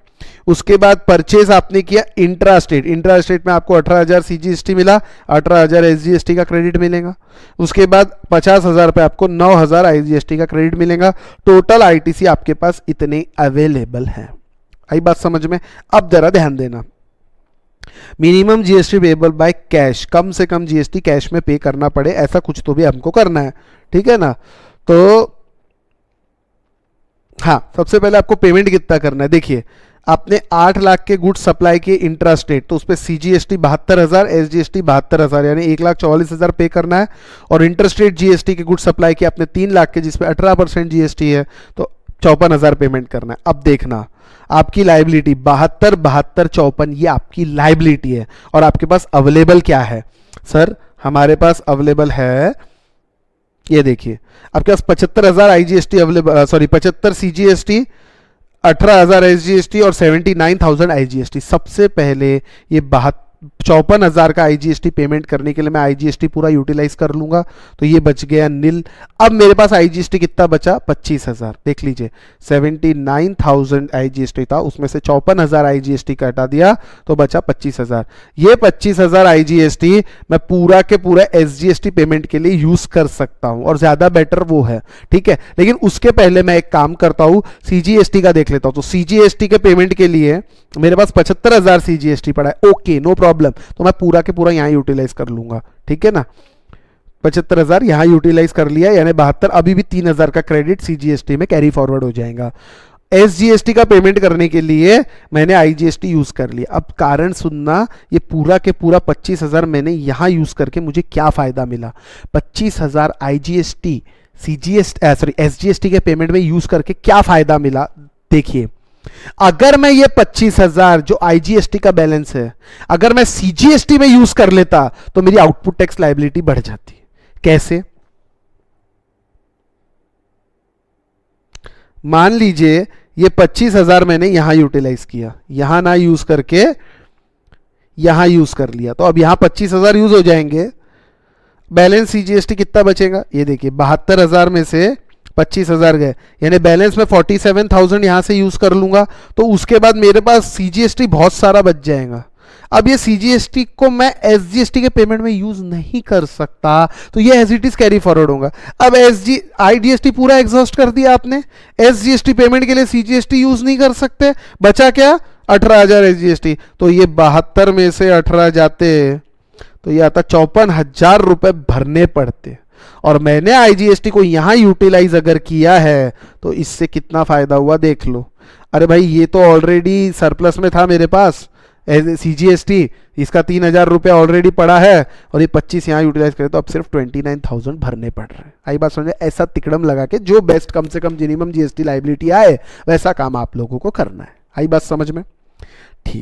उसके बाद परचेज आपने किया इंट्रास्टेट. इंट्रास्टेट में आपको 18,000 CGST मिला, 18,000 SGST का क्रेडिट मिलेगा. उसके बाद 50,000 पे आपको 9,000 IGST का क्रेडिट मिलेगा. टोटल ITC आपके पास इतने अवेलेबल हैं. आई बात समझ में? अब जरा ध्यान देना, minimum GST payable by cash, कम से कम GST कैश में पे करना पड़े, ऐसा कुछ तो भी हमको करना है, ठीक है ना. तो हाँ, सबसे पहले आपको पेमेंट कितना करना है. देखिए आपने 8 लाख के गुड्स सप्लाई किए इंट्रास्टेट, तो उस पर CGST 72,000, SGST 72,000, यानी 1,44,000 पे करना है. और इंटरस्टेट GST के गुड्स सप्लाई किए आपने 3 लाख के, जिसपे 18% GST है, तो 54,000 पेमेंट करना है. अब देखना आपकी लाइबिलिटी 72, 54, ये आपकी लाइबिलिटी है. और आपके पास अवेलेबल क्या है? सर हमारे पास अवेलेबल है, ये देखिए आपके पास 75,000 IGST available, sorry 75 CGST, 18,000 SGST और 79,000 IGST. सबसे पहले ये 54,000 का IGST पेमेंट करने के लिए मैं IGST पूरा यूटिलाइज कर लूंगा, तो ये बच गया नील। अब मेरे पास IGST कितना बचा? 25,000। देख लीजिए 79,000 IGST था, उसमें से 54,000 IGST का हटा दिया तो बचा 25,000। ये 25,000 IGST मैं पूरा के पूरा SGST पेमेंट के लिए यूज कर सकता हूं, और ज्यादा बेटर वो है, ठीक है। लेकिन उसके पहले मैं एक काम करता हूं, CGST का देख लेता हूं। तो CGST के पेमेंट के लिए मेरे पास 75,000 CGST पड़ा है, ओके नो प्रॉब्लम, तो मैं पूरा के पूरा यहां यूटिलाइज कर लूंगा, ठीक है ना। 75,000 यहां यूटिलाइज कर लिया, यानी 72, अभी भी 3,000 का क्रेडिट CGST में कैरी फॉरवर्ड हो जाएगा। SGST का पेमेंट करने के लिए मैंने IGST यूज कर लिया। अब कारण सुनना, ये पूरा के पूरा 25,000 मैंने यहां यूज करके मुझे क्या फायदा मिला? 25,000 IGST SGST के पेमेंट में यूज करके क्या फायदा मिला? देखिए, अगर मैं ये 25,000 जो IGST का बैलेंस है, अगर मैं CGST में यूज कर लेता तो मेरी आउटपुट टैक्स लायबिलिटी बढ़ जाती। कैसे? मान लीजिए ये 25,000 मैंने यहां यूटिलाइज किया, यहां ना यूज करके यहां यूज कर लिया, तो अब यहां 25,000 यूज हो जाएंगे। बैलेंस CGST कितना बचेगा? ये देखिए 72,000 में से 25,000 गए, यानी बैलेंस में 47,000 यहां से यूज कर लूंगा, तो उसके बाद मेरे पास CGST बहुत सारा बच जाएगा। अब ये CGST को मैं SGST के पेमेंट में यूज नहीं कर सकता, तो ये as it is carry forward होगा। अब IGST पूरा एग्जॉस्ट कर दिया आपने, SGST पेमेंट के लिए CGST यूज नहीं कर सकते, बचा क्या? 18,000 SGST। तो ये 72 में से 18 जाते तो ये आता 54,000 रुपए भरने पड़ते। और मैंने IGST को यहां यूटिलाइज अगर किया है तो इससे कितना फायदा हुआ देख लो। अरे भाई ये तो ऑलरेडी सरप्लस में था मेरे पास CGST, इसका 3,000 रुपया ऑलरेडी पड़ा है, और ये 25 यहाँ यूटिलाइज करे तो अब सिर्फ 29,000 भरने पड़ रहे हैं। आई बात समझे? ऐसा तिकड़म लगा के जो बेस्ट कम से कम मिनिमम GST लाइबिलिटी आए वैसा काम आप लोगों को करना है। आई बात समझ में?